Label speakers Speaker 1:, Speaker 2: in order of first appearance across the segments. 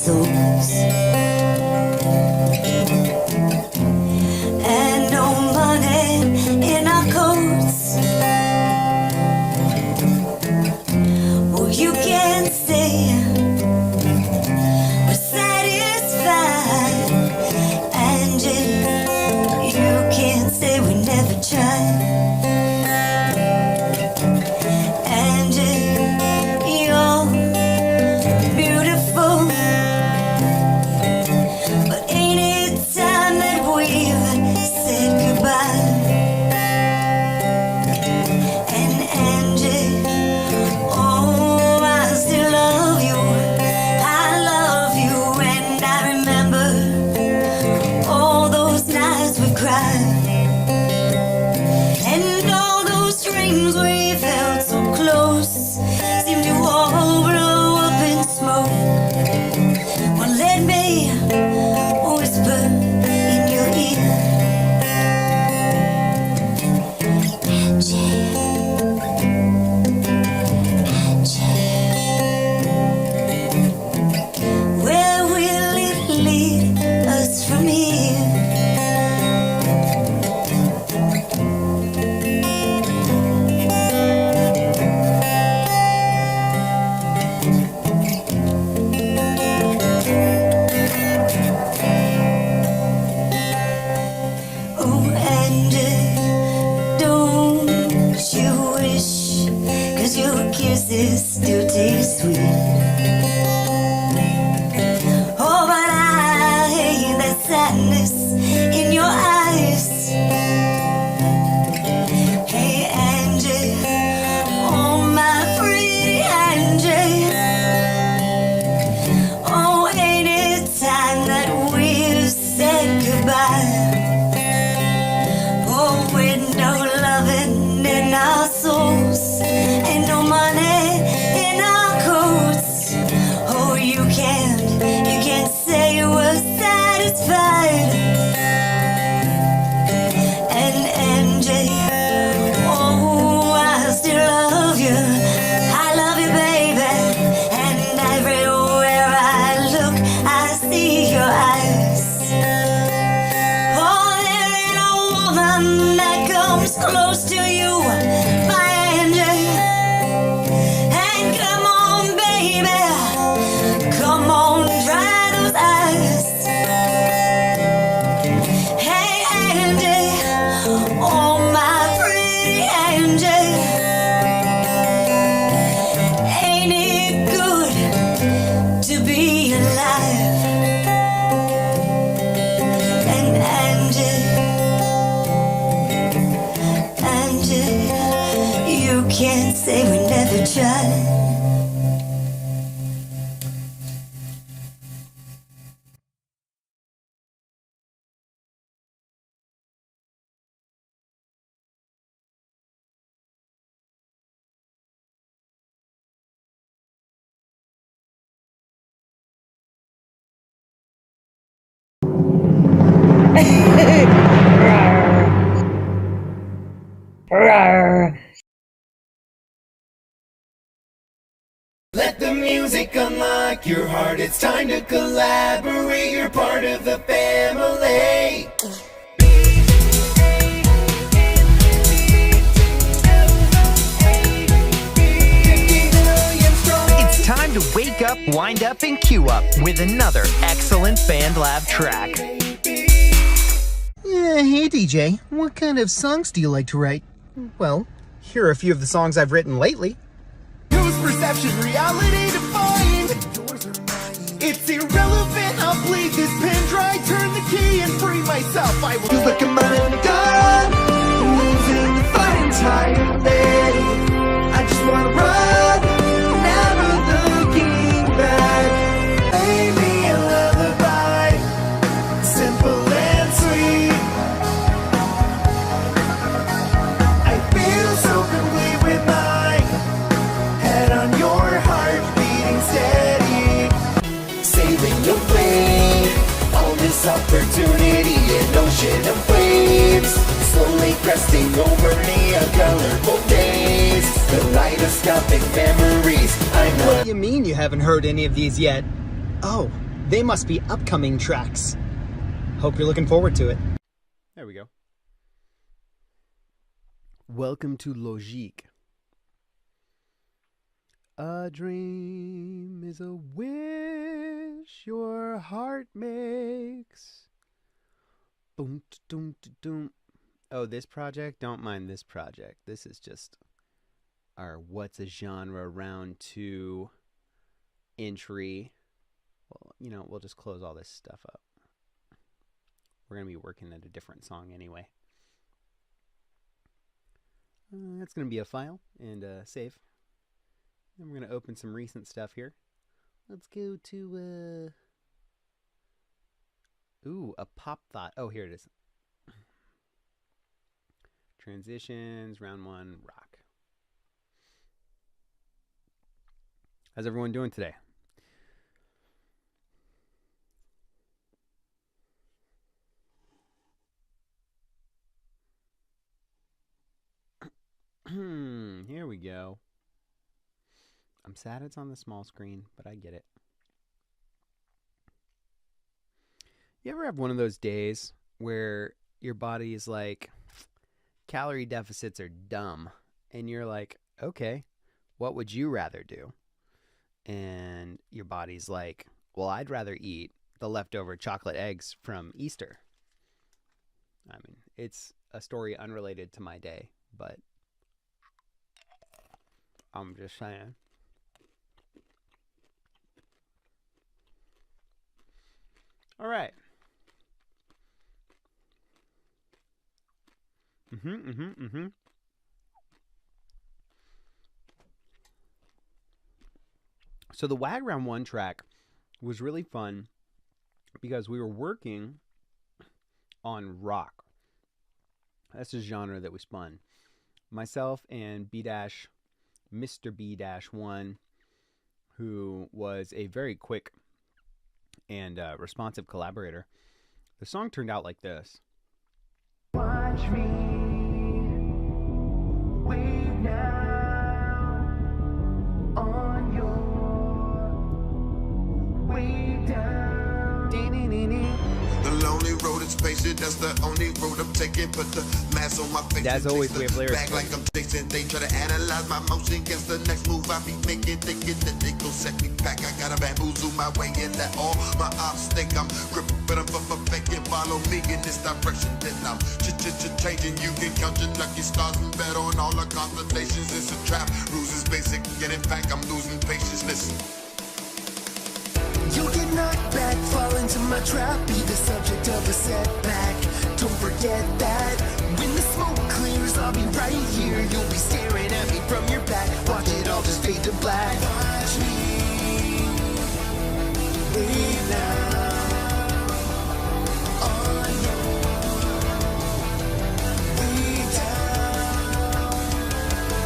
Speaker 1: souls. And no money in our coats. Well, you can't say we're satisfied, and you can't say we never tried. And you're beautiful, but ain't it time that we've said goodbye? And Angie, oh, I still love you. I love you, and I remember all those nights we cried, and all those dreams we felt so close seemed to all blow up in smoke. Well, let me whisper in your ear, Angie, where will it lead us from here? Oh, Angie, don't you wish, 'cause your kisses still taste sweet. Oh, but I hate that sadness in your eyes. Hey, Angie, oh, my pretty Angie, oh, ain't it time that we've said goodbye? Oh, with no loving in our souls, and no money in our coats. Oh, you can't say you were satisfied. And Angie, oh, I still love you. I love you, baby, and everywhere I look, I see your eyes. Oh, there ain't a woman that comes close to you, my Angie. And come on, baby, come on, dry those eyes. Hey, Angie, oh, my pretty Angie, ain't it good to be alive? And Angie, you can't say we never tried.
Speaker 2: Let the music unlock your heart. It's time to collaborate. You're part of the family.
Speaker 3: It's time to wake up, wind up, and cue up with another excellent BandLab track.
Speaker 4: Hey DJ, what kind of songs do you like to write? Well, here are a few of the songs I've written lately.
Speaker 2: Whose perception reality defined? It's irrelevant, I'll bleed this pen dry. Turn the key and free myself. I will look at my own gun, losing the fight entirely. I just wanna run, never looking back. Play me a lullaby, simple and sweet. I feel so complete with my head on your heart beating steady. Sailing away on this opportunity, an ocean of waves, slowly cresting over me, a colorful days, kaleidoscopic memories. I know.
Speaker 4: What do you mean you haven't heard any of these yet? Oh, They must be upcoming tracks. Hope you're looking forward to it.
Speaker 5: There we go. Welcome to Logique. A dream is a wish your heart makes. Boom, doom, doom. Oh, this project? Don't mind this project. This is just our What's a Genre round 2 entry. Well, you know, we'll just close all this stuff up. We're going to be working at a different song anyway. That's going to be a file and save. Then we're going to open some recent stuff here. Let's go to... Ooh, a pop thought. Oh, here it is. Transitions, round 1, rock. How's everyone doing today? Here we go. I'm sad it's on the small screen, but I get it. You ever have one of those days where your body is like, calorie deficits are dumb, and you're like, okay, what would you rather do? And your body's like, well, I'd rather eat the leftover chocolate eggs from Easter. I mean, it's a story unrelated to my day, but I'm just saying. All right. So the WAG Round 1 track was really fun because we were working on rock. That's the genre that we spun. Myself and Mr. B-1, who was a very quick and responsive collaborator. The song turned out like this.
Speaker 2: Watch me wave now on your way down. The lonely road is patient, that's the only road I'm taking. Put the mask on my face.
Speaker 5: As always, we have lyrics.
Speaker 2: Back like I'm chasing, they try to analyze my motion. Guess the next move I be making, thinking that they gon' set me back. I gotta bamboozle my way in that all my ops think I'm gripping, but I'm faking. Follow me in this direction, then I'm changing. You can count your lucky stars and bet on all the constellations. It's a trap, rules is basic, and in fact I'm losing patience. Listen. You get knocked back, fall into my trap, be the subject of a setback. Don't forget that when the smoke clears, I'll be right here. You'll be staring at me from your back. Watch it all just fade to black. Watch me wave now on your way down.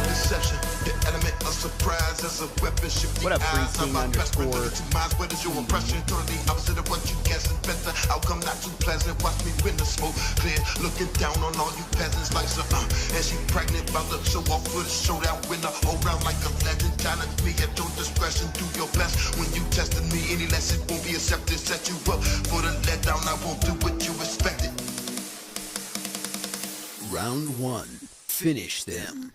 Speaker 2: Deception, the element of surprise as a weapon.
Speaker 5: What up, Free King underscore?
Speaker 2: What is your impression? Totally opposite of what you guessing. Better outcome, not too pleasant. Watch me when the smoke clear. Looking down on all you peasants like so. And she pregnant, about to show off for the showdown. Win the whole round like a legend. Challenge me at your discretion. Do your best when you testing me. Any less it won't be accepted. Set you up for the letdown. I won't do what you expected.
Speaker 6: Round 1. Finish them.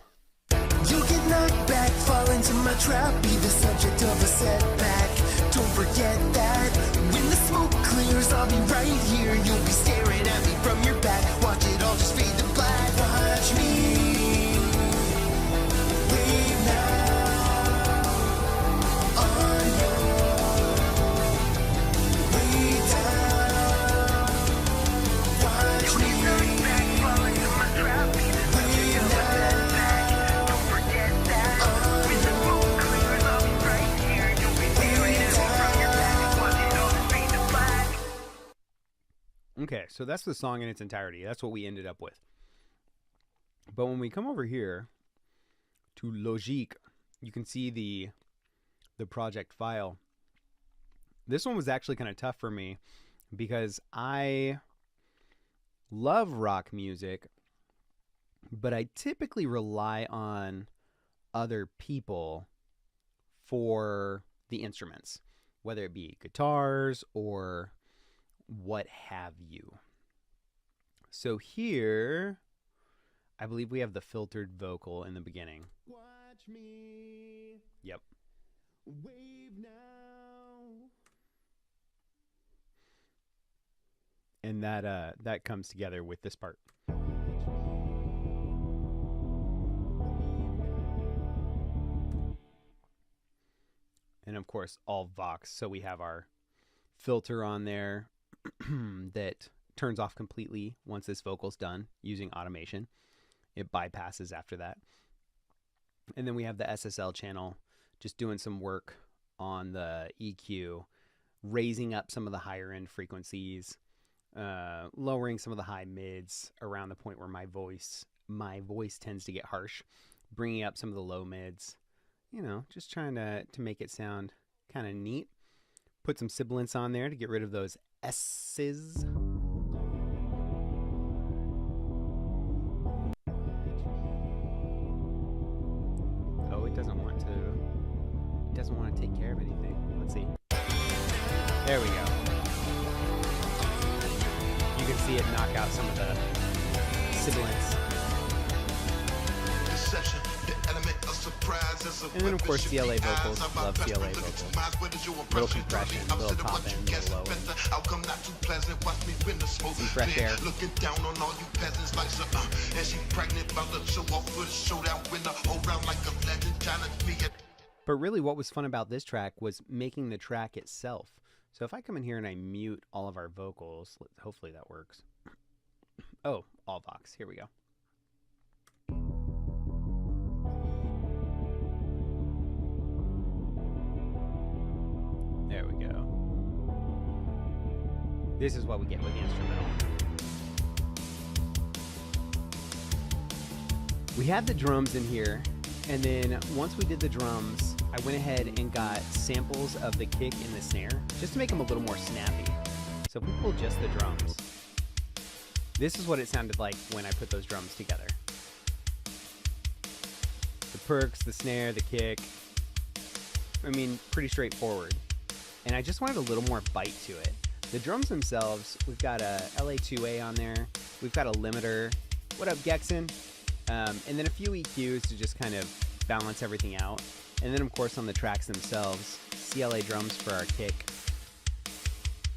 Speaker 2: You get knocked back, fall into my trap, be the subject of a setback. Don't forget that when the smoke clears, I'll be right here. You'll be staring at me from your back. Watch it all just fade to black. Watch me wave now on your way down. Watch me wave now.
Speaker 5: Okay, so that's the song in its entirety. That's what we ended up with. But when we come over here to Logique, you can see the project file. This one was actually kind of tough for me because I love rock music, but I typically rely on other people for the instruments. whether it be guitars or what have you. So here, I believe we have the filtered vocal in the beginning.
Speaker 2: Watch me
Speaker 5: Yep.
Speaker 2: wave now.
Speaker 5: And that comes together with this part. And of course, all Vox. So we have our filter on there that turns off completely once this vocal's done using automation. It bypasses after that. And then we have the SSL channel just doing some work on the EQ, raising up some of the higher end frequencies, lowering some of the high mids around the point where my voice tends to get harsh, bringing up some of the low mids, you know, just trying to make it sound kind of neat. Put some sibilants on there to get rid of those S's. Oh, it doesn't want to take care of anything. Let's see. There we go. You can see it knock out some of the sibilants. And then, of course, CLA vocals. Love CLA vocals. Little compression, little top end, little low end. Some fresh air. But really what was fun about this track was making the track itself. So if I come in here and I mute all of our vocals, hopefully that works. Oh, all Vox. Here we go. There we go. This is what we get with the instrumental. We had the drums in here, and then once we did the drums, I went ahead and got samples of the kick and the snare just to make them a little more snappy. So if we pull just the drums, this is what it sounded like when I put those drums together. The perks, the snare, the kick. I mean, pretty straightforward. And I just wanted a little more bite to it. The drums themselves, we've got a LA2A on there. We've got a limiter. What up, Gexon? And then a few EQs to just kind of balance everything out. And then, of course, on the tracks themselves, CLA drums for our kick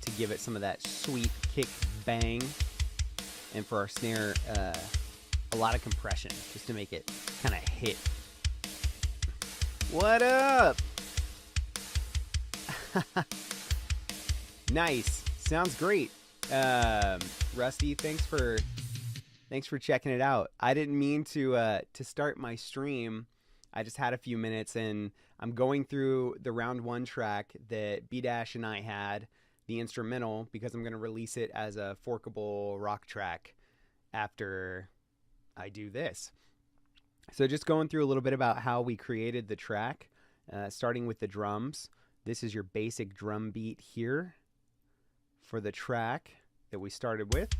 Speaker 5: to give it some of that sweet kick bang. And for our snare, a lot of compression just to make it kind of hit. What up? Nice. Sounds great. Rusty, thanks for checking it out. I didn't mean to start my stream. I just had a few minutes and I'm going through the round one track that B-Dash and I had, the instrumental, because I'm going to release it as a forkable rock track after I do this. So just going through a little bit about how we created the track, starting with the drums. This is your basic drum beat here for the track that we started with.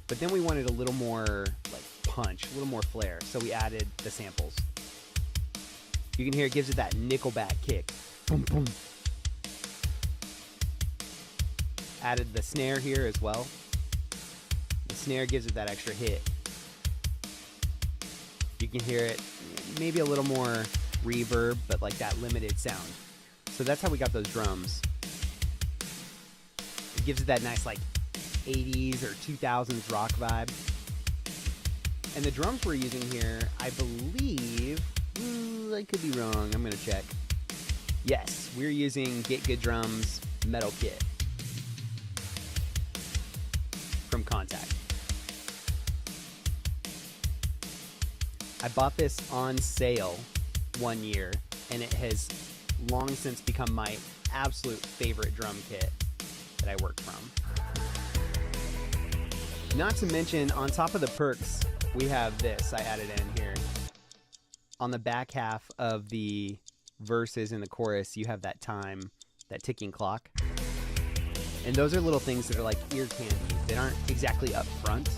Speaker 5: But then we wanted a little more like punch, a little more flair, so we added the samples. You can hear it gives it that Nickelback kick. Boom, boom. Added the snare here as well. The snare gives it that extra hit. You can hear it, maybe a little more reverb, but like that limited sound. So that's how we got those drums. It gives it that nice like 80s or 2000s rock vibe. And the drums we're using here, I believe, I could be wrong, I'm gonna check. Yes, we're using Get Good Drums Metal Kit from Contact. I bought this on sale one year, and it has long since become my absolute favorite drum kit that I work from. Not to mention, on top of the perks, we have this I added in here. On the back half of the verses in the chorus, you have that time, that ticking clock. And those are little things that are like ear candy that aren't exactly up front,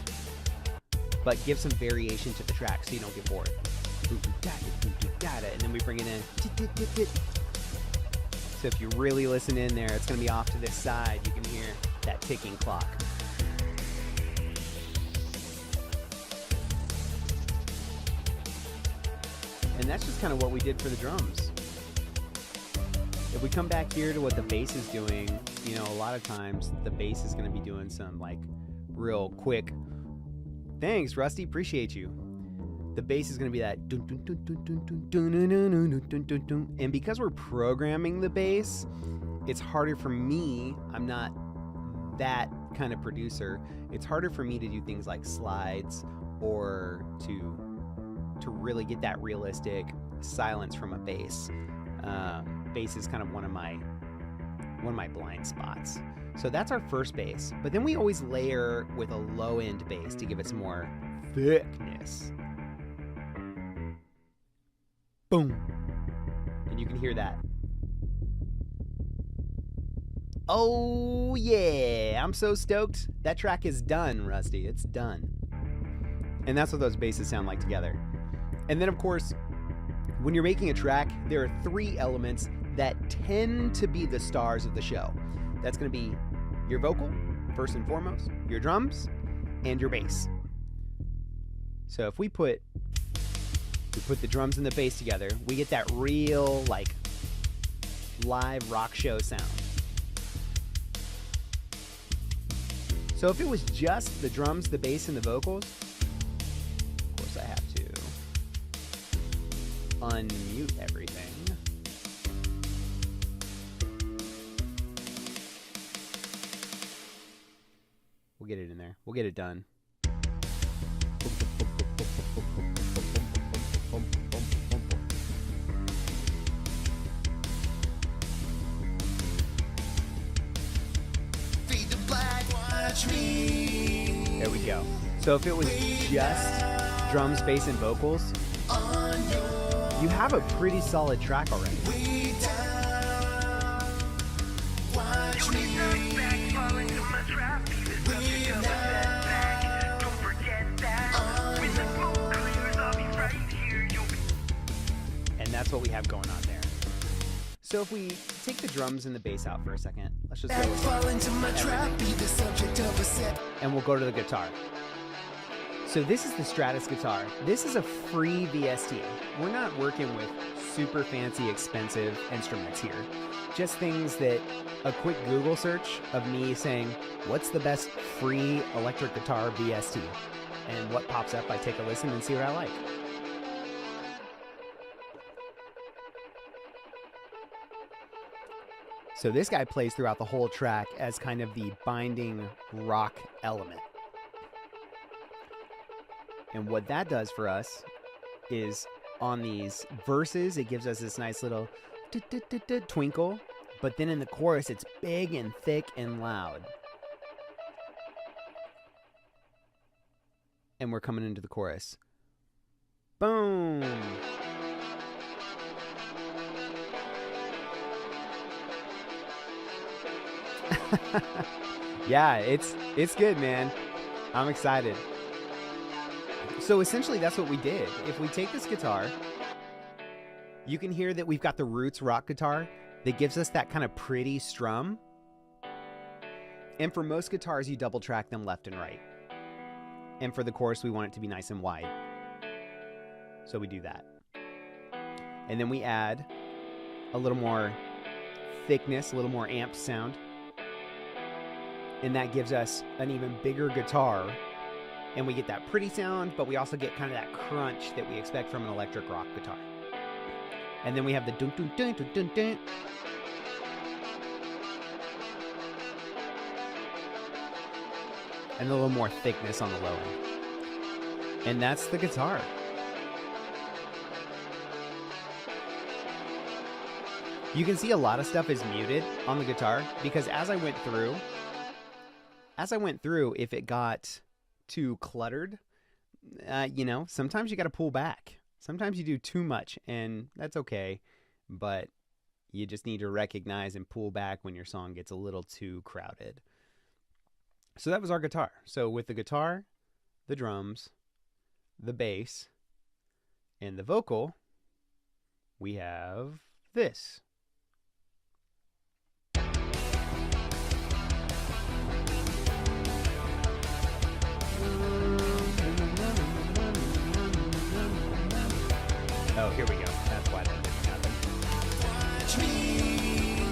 Speaker 5: but give some variation to the track so you don't get bored. and then we bring it in. So if you really listen in there, it's going to be off to this side. You can hear that ticking clock. And that's just kind of what we did for the drums. If we come back here to what the bass is doing, you know, a lot of times the bass is going to be doing some like real quick. Thanks, Rusty. Appreciate you. The bass is going to be that. And because we're programming the bass, it's harder for me. I'm not that kind of producer. It's harder for me to do things like slides or to really get that realistic silence from a bass. Bass is kind of one of my blind spots. So that's our first bass. But then we always layer with a low end bass to give it some more thickness. Boom. And you can hear that. Oh yeah, I'm so stoked. That track is done, Rusty. It's done. And that's what those basses sound like together. And then of course, when you're making a track, there are three elements that tend to be the stars of the show. That's going to be your vocal, first and foremost, your drums, and your bass. So if we put the drums and the bass together, we get that real, like, live rock show sound. So if it was just the drums, the bass, and the vocals, of course I have to unmute everything. We'll get it in there. We'll get it done.
Speaker 2: Fade to black, watch me.
Speaker 5: There we go. So if it was just drums, bass, and vocals, you have a pretty solid track already. And that's what we have going on there. So if we take the drums and the bass out for a second, let's just go with and we'll go to the guitar. So this is the Stratus guitar. This is a free VST. We're not working with super fancy, expensive instruments here. Just things that a quick Google search of me saying, what's the best free electric guitar VST? And what pops up, I take a listen and see what I like. So this guy plays throughout the whole track as kind of the binding rock element. And what that does for us is on these verses, it gives us this nice little twinkle. But then in the chorus, it's big and thick and loud. And we're coming into the chorus. Boom. Yeah, it's good, man. I'm excited. So essentially that's what we did. If we take this guitar, you can hear that we've got the Roots rock guitar that gives us that kind of pretty strum. And for most guitars, you double track them left and right. And for the chorus, we want it to be nice and wide. So we do that. And then we add a little more thickness, a little more amped sound. And that gives us an even bigger guitar. And we get that pretty sound, but we also get kind of that crunch that we expect from an electric rock guitar. And then we have the dun dun dun dun dun dun. And a little more thickness on the low end. And that's the guitar. You can see a lot of stuff is muted on the guitar because as I went through, if it got too cluttered, sometimes you got to pull back. Sometimes you do too much, and that's okay. But you just need to recognize and pull back when your song gets a little too crowded. So that was our guitar. So with the guitar, the drums, the bass, And the vocal, we have this. Oh, here we go. That's why that didn't happen.
Speaker 2: Watch me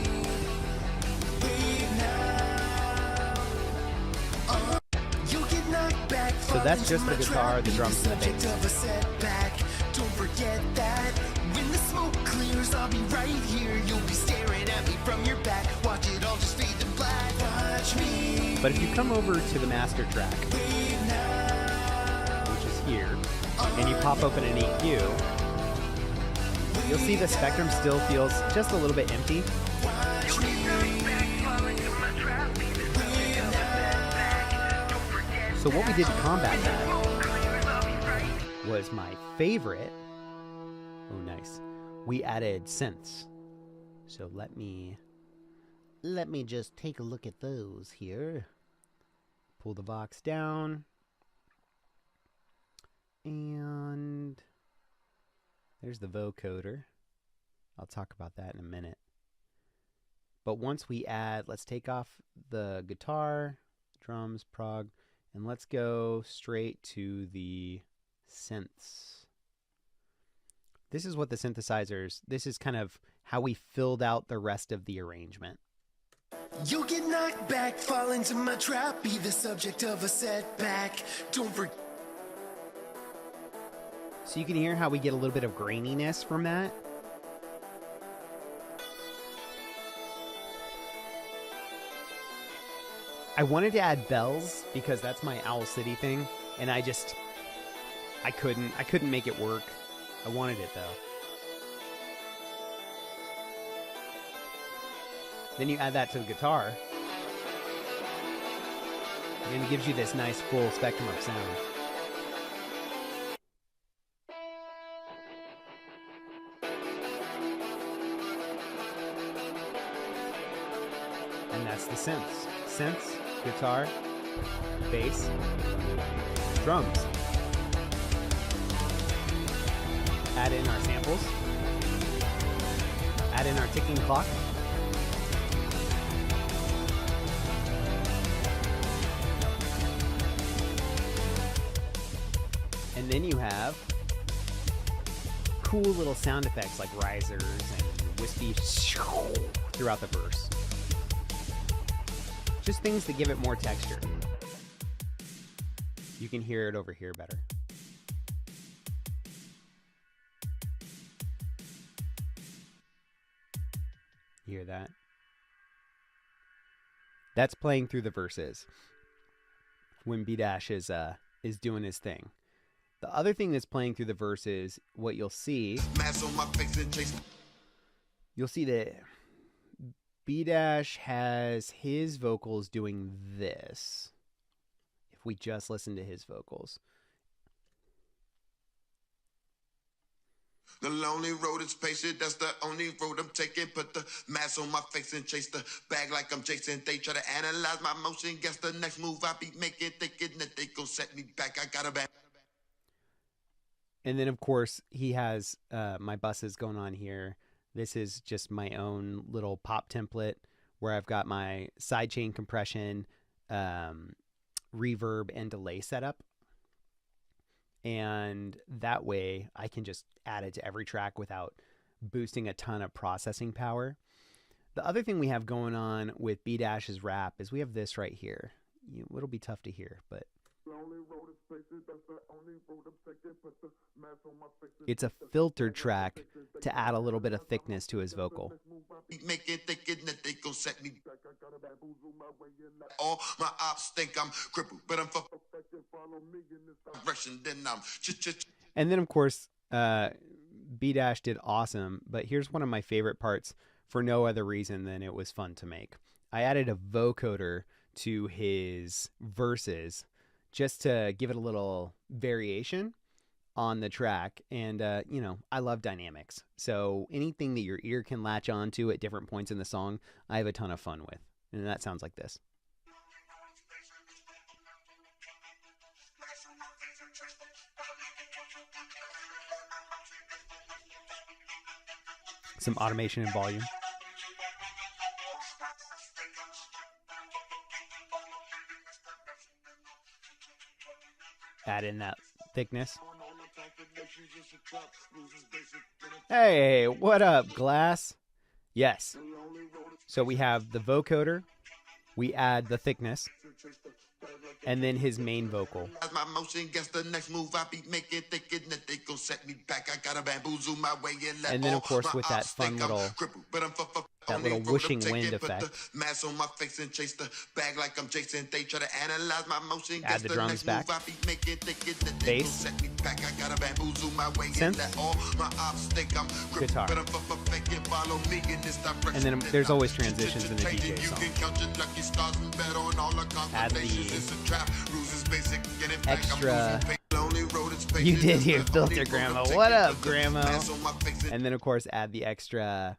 Speaker 2: wait now. You get knocked back.
Speaker 5: So that's just the guitar, the drums, and the bass.
Speaker 2: Of a setback. Don't forget that. When the smoke clears, I'll be right here. You'll be staring at me from your back. Watch it all just fade to black. Watch me.
Speaker 5: But if you come over to the master track,
Speaker 2: Wait now.
Speaker 5: which is here, and you pop open an EQ, you'll see the spectrum still feels just a little bit empty.
Speaker 2: Watch me.
Speaker 5: So what we did to combat that was my favorite. Oh, nice. We added synths. So let me just take a look at those here. Pull the box down. And there's the vocoder. I'll talk about that in a minute. But once we add, let's take off the guitar, drums, prog, and let's go straight to the synths. This is what the synthesizers, this is kind of how we filled out the rest of the arrangement.
Speaker 2: You get knocked back, fall into my trap, be the subject of a setback. Don't forget.
Speaker 5: So you can hear how we get a little bit of graininess from that. I wanted to add bells because that's my Owl City thing, and I couldn't make it work. I wanted it though. Then you add that to the guitar, and it gives you this nice full spectrum of sound. And that's the synths. Synths, guitar, bass, drums. Add in our samples. Add in our ticking clock. And then you have cool little sound effects like risers and wispy throughout the verse. Just things that give it more texture. You can hear it over here better. You hear that? That's playing through the verses when B-Dash is doing his thing. The other thing that's playing through the verses, what you'll see, you'll see that B-Dash has his vocals doing this. If we just listen to his vocals.
Speaker 7: The lonely road is patient, that's the only road I'm taking. Put the mask on my face and chase the bag like I'm Jason. They try to analyze my motion, guess the next move I be making, thinking that they gon' set me back. I got a bad.
Speaker 5: And then, of course, he has my buses going on here. This is just my own little pop template where I've got my sidechain compression, reverb, and delay setup. And that way I can just add it to every track without boosting a ton of processing power. The other thing we have going on with B-Dash's rap is we have this right here. It'll be tough to hear, but it's a filtered track to add a little bit of thickness to his vocal.
Speaker 7: Making thinking that they gon' set me back. I got a bamboozle my way in that. All my ops think I'm crippled, but I'm follow me in this direction, then I'm
Speaker 5: And then, of course, B-Dash did awesome, but here's one of my favorite parts for no other reason than it was fun to make. I added a vocoder to his verses just to give it a little variation on the track. And, I love dynamics. So anything that your ear can latch onto at different points in the song, I have a ton of fun with. And that sounds like this. some automation and volume. Add in that thickness. Hey, what up, Glass? Yes. So we have the vocoder. We add the thickness. And then his main vocal.
Speaker 7: As my motion gets the next move, I be making, thinking that they gon' set me back. I gotta bamboozle my way and let
Speaker 5: And then, of
Speaker 7: all
Speaker 5: course,
Speaker 7: my
Speaker 5: with that
Speaker 7: ops
Speaker 5: fun
Speaker 7: think I'm
Speaker 5: little-
Speaker 7: crippled, but I'm
Speaker 5: that
Speaker 7: only
Speaker 5: little
Speaker 7: road
Speaker 5: whooshing
Speaker 7: I'm taking,
Speaker 5: wind
Speaker 7: put
Speaker 5: effect.
Speaker 7: the mask on my face and chase the bag like I'm Jason. They try to analyze my motion.
Speaker 5: Add the drums
Speaker 7: next
Speaker 5: back.
Speaker 7: Move, I be making, thinking that they gon'
Speaker 5: Bass.
Speaker 7: set me back. I gotta bamboozle my way
Speaker 5: Synth.
Speaker 7: and let all my ops think I'm crippled,
Speaker 5: Guitar.
Speaker 7: but I'm faking. Follow me in this direction.
Speaker 5: And then there's always transitions in a DJ
Speaker 7: You
Speaker 5: song.
Speaker 7: can count your lucky stars and bet on all the
Speaker 5: Add the
Speaker 7: constellations. It's a trap. Rules is basic. Get it back. I'm
Speaker 5: extra.
Speaker 7: losing. Lonely road is
Speaker 5: You
Speaker 7: patient.
Speaker 5: did
Speaker 7: It's
Speaker 5: hear
Speaker 7: the
Speaker 5: Filter
Speaker 7: only road
Speaker 5: Grandma.
Speaker 7: I'm taking,
Speaker 5: What up,
Speaker 7: put the
Speaker 5: Grandma?
Speaker 7: mask on my face and
Speaker 5: And then, of course, add the extra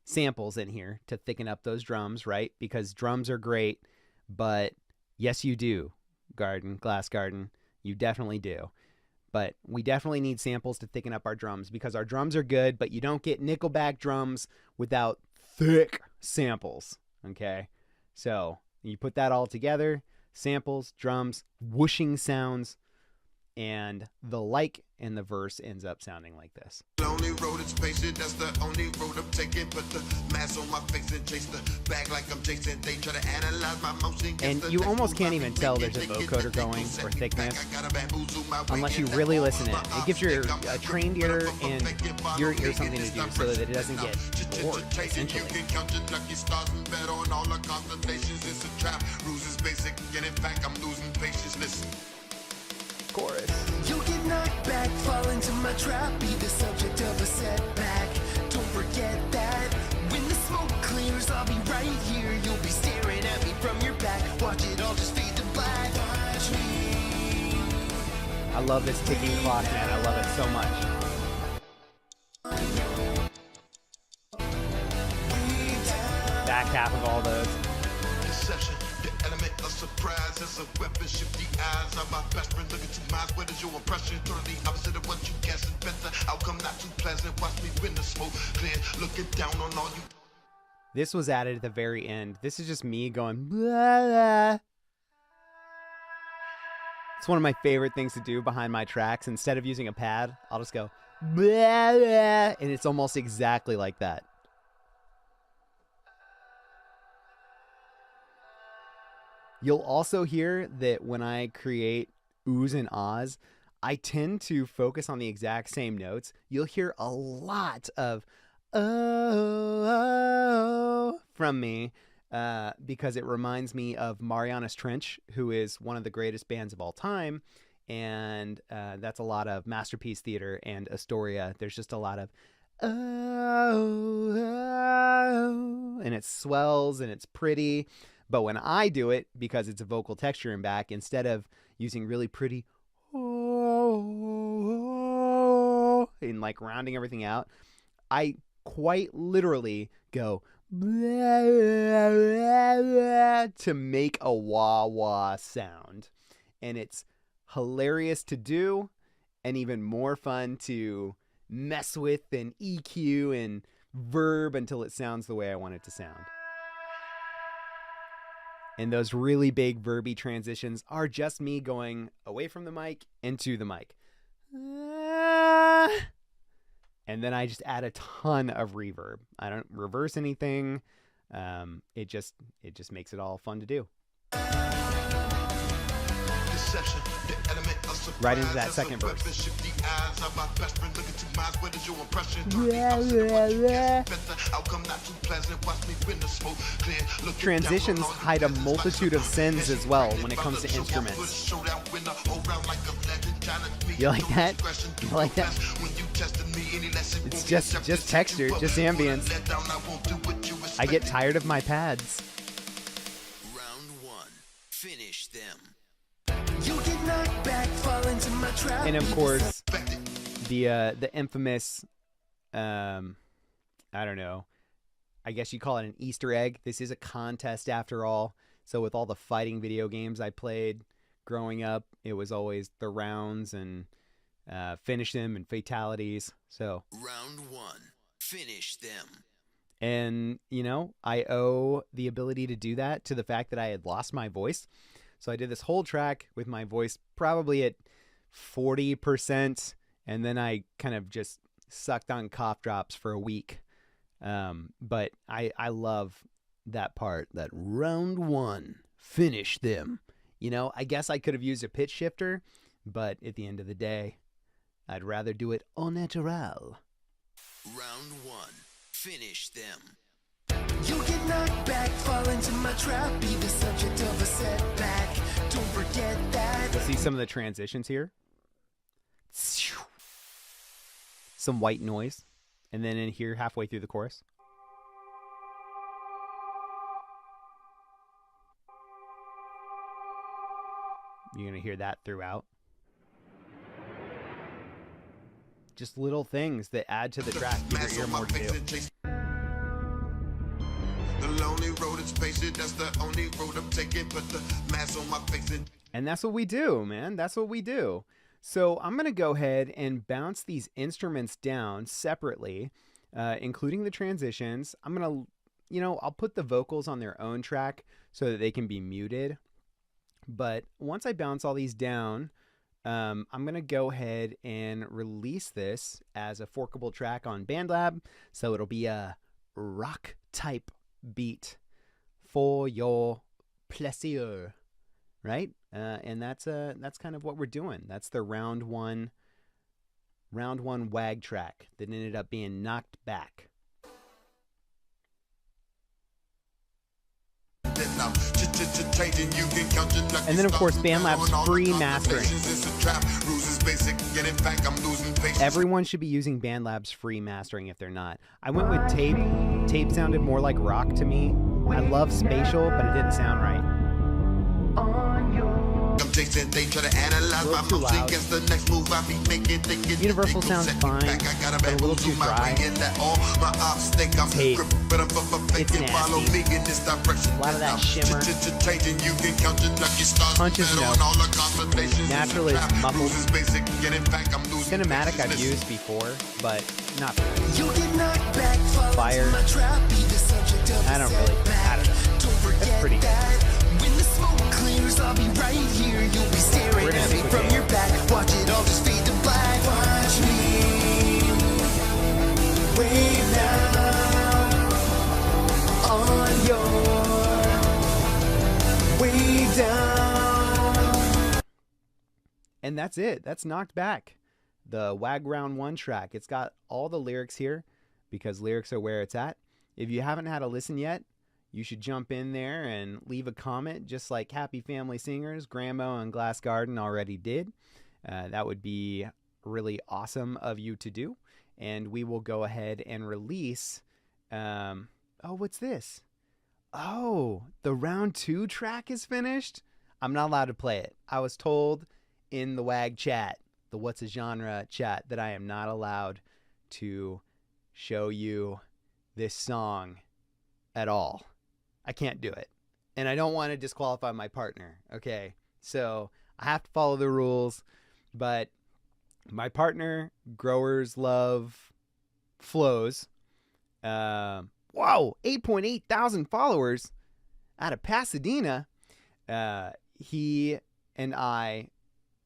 Speaker 5: samples in here to thicken up those drums, right? Because drums are great, but yes, you do, Glass Garden. You definitely do. But we definitely need samples to thicken up our drums because our drums are good, but you don't get Nickelback drums without thick samples, okay? So you put that all together, samples, drums, whooshing sounds, and the like in the verse ends up sounding like this.
Speaker 7: lonely road is patient. That's the only road I'm taking. Put the mask on my face and chase the bag like I'm Jason. They try to analyze my motion.
Speaker 5: And you almost can't even tell there's a vocoder going or thickness unless you really listen in. It gives your trained ear and your ear something to do so that it doesn't get bored, essentially.
Speaker 7: You can count your lucky stars and bet on all the constellations. It's a trap. Rules is basic. Get it back. I'm losing patience. Listen.
Speaker 5: Chorus.
Speaker 2: You get knocked back, fall into my trap, be the subject of a setback. Don't forget that. When the smoke clears, I'll be right here. You'll be staring at me from your back. Watch it all just fade to black. Watch me.
Speaker 5: I love this ticking clock, man. I love it so much. Back half of all those.
Speaker 7: Deception, the element of surprise as a weapon. Shift the eyes of my best friend. Look into mine. What is your impression? Totally opposite of what you guess is better. Outcome not too pleasant. Watch me when the smoke clear. Looking down on all you.
Speaker 5: This was added at the very end. This is just me going, blah, blah. It's one of my favorite things to do behind my tracks. Instead of using a pad, I'll just go, blah, blah, and it's almost exactly like that. You'll also hear that when I create oohs and ahs, I tend to focus on the exact same notes. You'll hear a lot of oh from me because it reminds me of Marianas Trench, who is one of the greatest bands of all time. And that's a lot of Masterpiece Theater and Astoria. There's just a lot of oh, and it swells and it's pretty. But when I do it, because it's a vocal texture in back, instead of using really pretty oh, and like rounding everything out, I quite literally go to make a wah-wah sound. And it's hilarious to do and even more fun to mess with and EQ and verb until it sounds the way I want it to sound. And those really big verby transitions are just me going away from the mic into the mic. And then I just add a ton of reverb. I don't reverse anything. It just makes it all fun to do.
Speaker 7: Deception, the element of surprise.
Speaker 5: Right into that second verse.
Speaker 7: Shift the eyes of my best friend. Look into mine. What is your impression? Outcome not too pleasant. Watch me when the smoke clear. Looking
Speaker 5: Transitions
Speaker 7: down on all
Speaker 5: hide a
Speaker 7: you
Speaker 5: multitude of sins as well when it comes to instruments. You like that? You like that? It's just texture, just ambience. I get tired of my pads.
Speaker 6: Round one. Finish them.
Speaker 2: You get knocked back, fall into my trap.
Speaker 5: And of course, the infamous, I don't know, I guess you call it an Easter egg. This is a contest after all. So with all the fighting video games I played growing up, it was always the rounds and finish them in fatalities. So
Speaker 6: Round 1. Finish them.
Speaker 5: And, you know, I owe the ability to do that to the fact that I had lost my voice. So I did this whole track with my voice probably at 40%, and then I kind of just sucked on cough drops for a week. But I love that part, that round 1, finish them. You know, I guess I could have used a pitch shifter, but at the end of the day, I'd rather do it au natural.
Speaker 6: Round 1. Finish them.
Speaker 2: You get knocked back, fall into my trap, be the subject of a setback. Don't forget that.
Speaker 5: See some of the transitions here? Some white noise. And then in here, halfway through the chorus. You're going to hear that throughout. Just little things that add to the track. Give your ear more to do.
Speaker 7: The lonely road is patient, that's the only road I'm taking. Put the mask on my face
Speaker 5: And that's what we do, man. That's what we do. So I'm going to go ahead and bounce these instruments down separately, including the transitions. I'm going to, you know, I'll put the vocals on their own track so that they can be muted. But once I bounce all these down, I'm going to go ahead and release this as a forkable track on BandLab. So it'll be a rock type beat for your pleasure, right? And that's kind of what we're doing. That's the round one wag track that ended up being knocked back. And then, of course, BandLab's free mastering. Everyone should be using BandLab's free mastering if they're not. I went with tape. Tape sounded more like rock to me. I love spatial, but it didn't sound right. Universal sounds fine, but a little too dry. Tape. It's nasty. A lot of that shimmer. Punches no. Natural is muffled. Cinematic I've used before, but not fire. I don't know. That's pretty good.
Speaker 2: When the smoke clears, I'll be right here. You'll be staring at me from your back. Watch it all just fade to black. Watch me wave down on your way down.
Speaker 5: And that's it. That's knocked back. The Wag Round 1 track. It's got all the lyrics here because lyrics are where it's at. If you haven't had a listen yet, you should jump in there and leave a comment just like Happy Family Singers, Grandma, and Glass Garden already did. That would be really awesome of you to do. And we will go ahead and release... oh, what's this? Oh, the round 2 track is finished? I'm not allowed to play it. I was told in the WAG chat, the What's a Genre chat, that I am not allowed to show you this song at all. I can't do it. And I don't want to disqualify my partner. Okay. So I have to follow the rules. But my partner, Growers Love Flows. Wow. 8.8 thousand followers out of Pasadena. He and I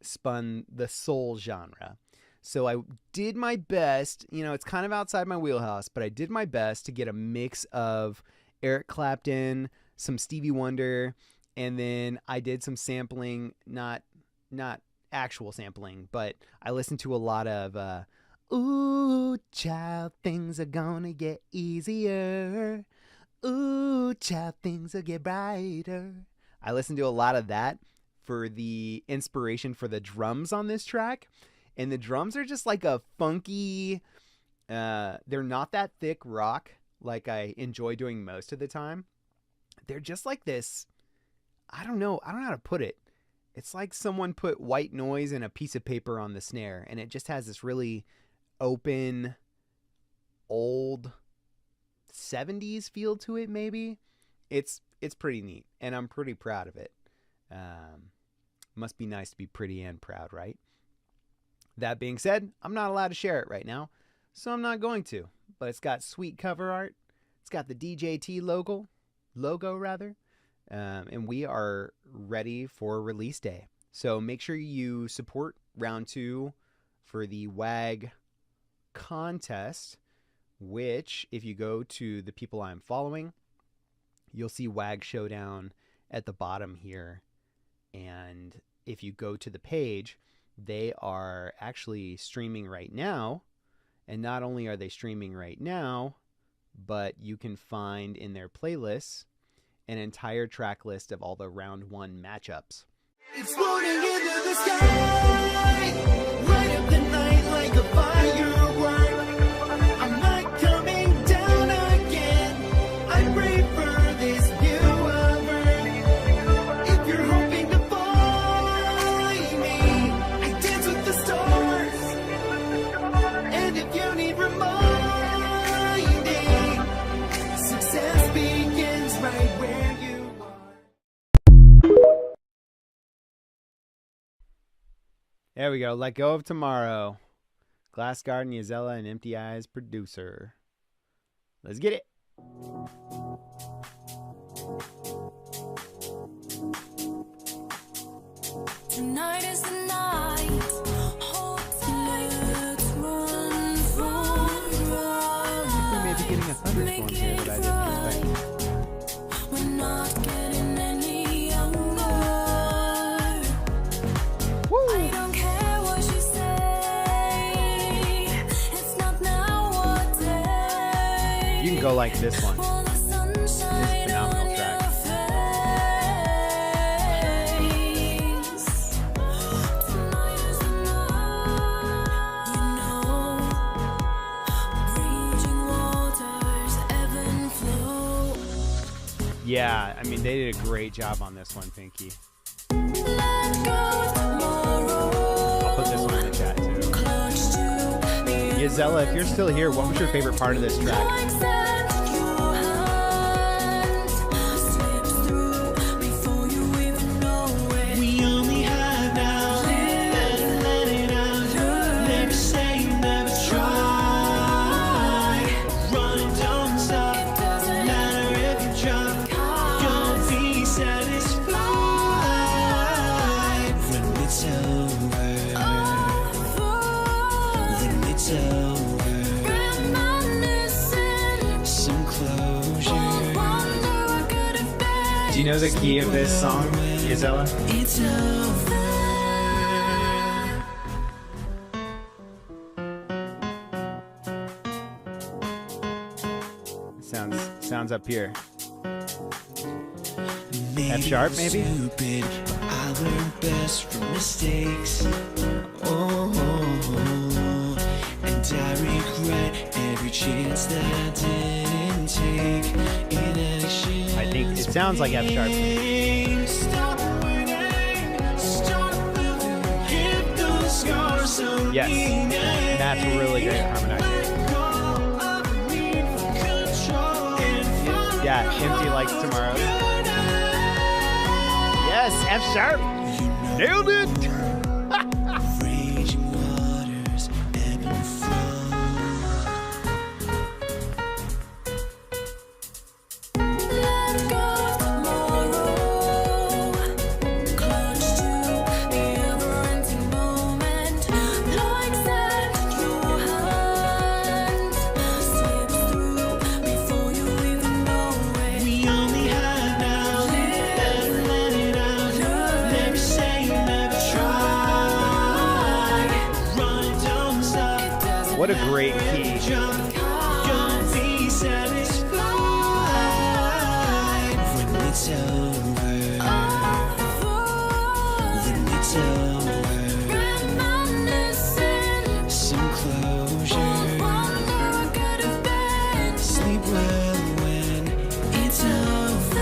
Speaker 5: spun the soul genre. So I did my best. You know, it's kind of outside my wheelhouse, but I did my best to get a mix of Eric Clapton, some Stevie Wonder, and then I did some sampling, not actual sampling, but I listened to a lot of ooh, child, things are gonna get easier. Ooh, child, things will get brighter. I listened to a lot of that for the inspiration for the drums on this track. And the drums are just like a funky, they're not that thick rock like I enjoy doing most of the time. They're just like this, I don't know how to put it. It's like someone put white noise in a piece of paper on the snare, and it just has this really open, old 70s feel to it, maybe. It's pretty neat, and I'm pretty proud of it. Must be nice to be pretty and proud, right? That being said, I'm not allowed to share it right now, so I'm not going to. But it's got sweet cover art. It's got the DJT logo, and we are ready for release day. So make sure you support round 2 for the WAG contest, which, if you go to the people I'm following, you'll see WAG Showdown at the bottom here. And if you go to the page, they are actually streaming right now. And not only are they streaming right now, but you can find in their playlists an entire track list of all the round 1 matchups.
Speaker 2: Exploding into the sky, light up the night like a firework. I'm not coming down again. I pray for this view of Earth. If you're hoping to find me, I dance with the stars. And if you need reminding, success begins right where you are.
Speaker 5: There we go. Let Go of Tomorrow. Glass Garden, Yazella, and Empty Eyes producer. Let's get it.
Speaker 1: Tonight is the night. Hold tight. Let's run.
Speaker 5: We may be getting a thunderstorm here that I didn't expect.
Speaker 1: We're not getting any younger. I don't care what you say. It's not now or day.
Speaker 5: You can go like this one.
Speaker 1: Will the sun shine
Speaker 5: phenomenal
Speaker 1: on
Speaker 5: track.
Speaker 1: your face? Tonight is the night. You know, raging waters ebb and flow.
Speaker 5: Yeah, I mean, they did a great job on this one, Pinky.
Speaker 1: Let go of tomorrow.
Speaker 5: I'll put this one in the chat, too.
Speaker 1: Clutch to the
Speaker 5: Yazella, if you're still here, what was your favorite part of this track?
Speaker 1: extend your hand. Slips through before you even know it.
Speaker 2: We only have now. Better let it out. Never say never try. Run and don't stop.
Speaker 1: Doesn't
Speaker 2: Matter if you drop. You'll be satisfied when it's over. When it's over.
Speaker 1: reminiscing.
Speaker 2: Some closure.
Speaker 1: Wonder what could have been.
Speaker 5: Do you know the key of this song, Yazella?
Speaker 2: It's over.
Speaker 5: Sounds up here.
Speaker 2: F
Speaker 5: sharp, maybe?
Speaker 2: Stupid, but I learn best from mistakes. Oh, and I regret every chance that I didn't take. Inaction.
Speaker 5: I think it sounds like F sharp.
Speaker 2: Stop waiting, start moving, hit those scars so
Speaker 5: Yes, that's really great harmonizing. Yeah, Empty Like Tomorrow. Yes, F sharp. Nailed it.
Speaker 2: Raging waters ebb and flow.
Speaker 1: Let go of tomorrow. Clutch to the ever-ending moment. Like sand, your hand slips through before you even know it.
Speaker 2: We only have now. Better let it out. Never say never try. Run and don't stop.
Speaker 5: What a great key.
Speaker 2: Jump. You'll be satisfied when it's over. When it's over.
Speaker 1: Reminiscing.
Speaker 2: Some closure.
Speaker 1: Wonder what could have been.
Speaker 2: Sleep well when it's over.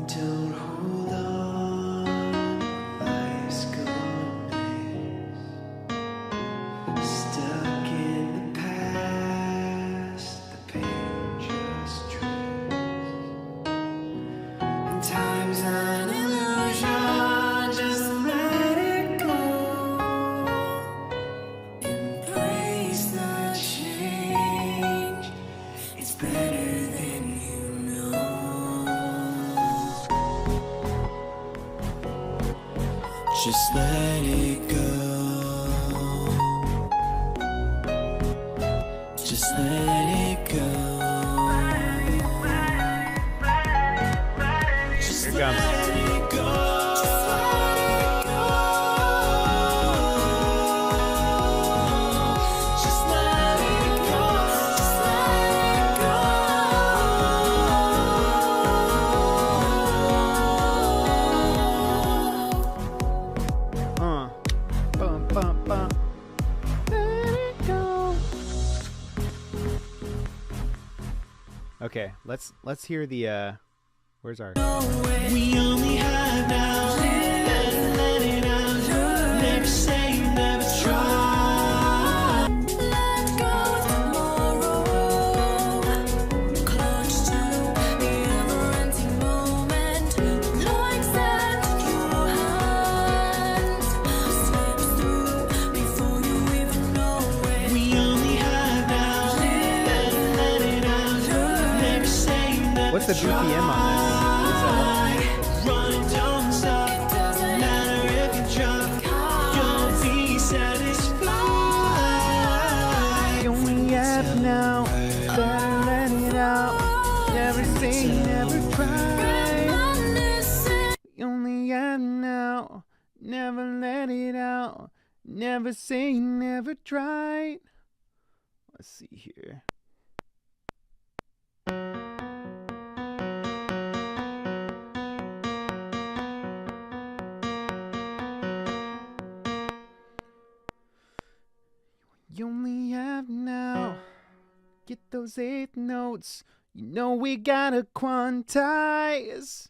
Speaker 2: Don't hold on, life's gone miss. Stuck in the past, the pain just drifts. And time's an illusion.
Speaker 8: Just let it go. Just let it go. Just
Speaker 5: Here it
Speaker 8: let
Speaker 5: comes.
Speaker 8: it go. Just let it go. Just let it go. Just let it go.
Speaker 5: Bum, bum, bum. Let it go. Okay, let's hear the where's our
Speaker 8: We only have now. Let it out. Never say never try. Let go of tomorrow. Clutch to the ever-ending moment. No accept your hands. Slips through before you even know it. We only have now. Let it out. Never say never
Speaker 5: what's the BPM on this?
Speaker 8: Run and don't stop. Doesn't matter if you drop. You'll be satisfied.
Speaker 5: You only have now. Better let it out. Never say never try. You only have now. Never let it out. Never say never try. Let's see here. You only have now. Get those eighth notes. You know we gotta quantize.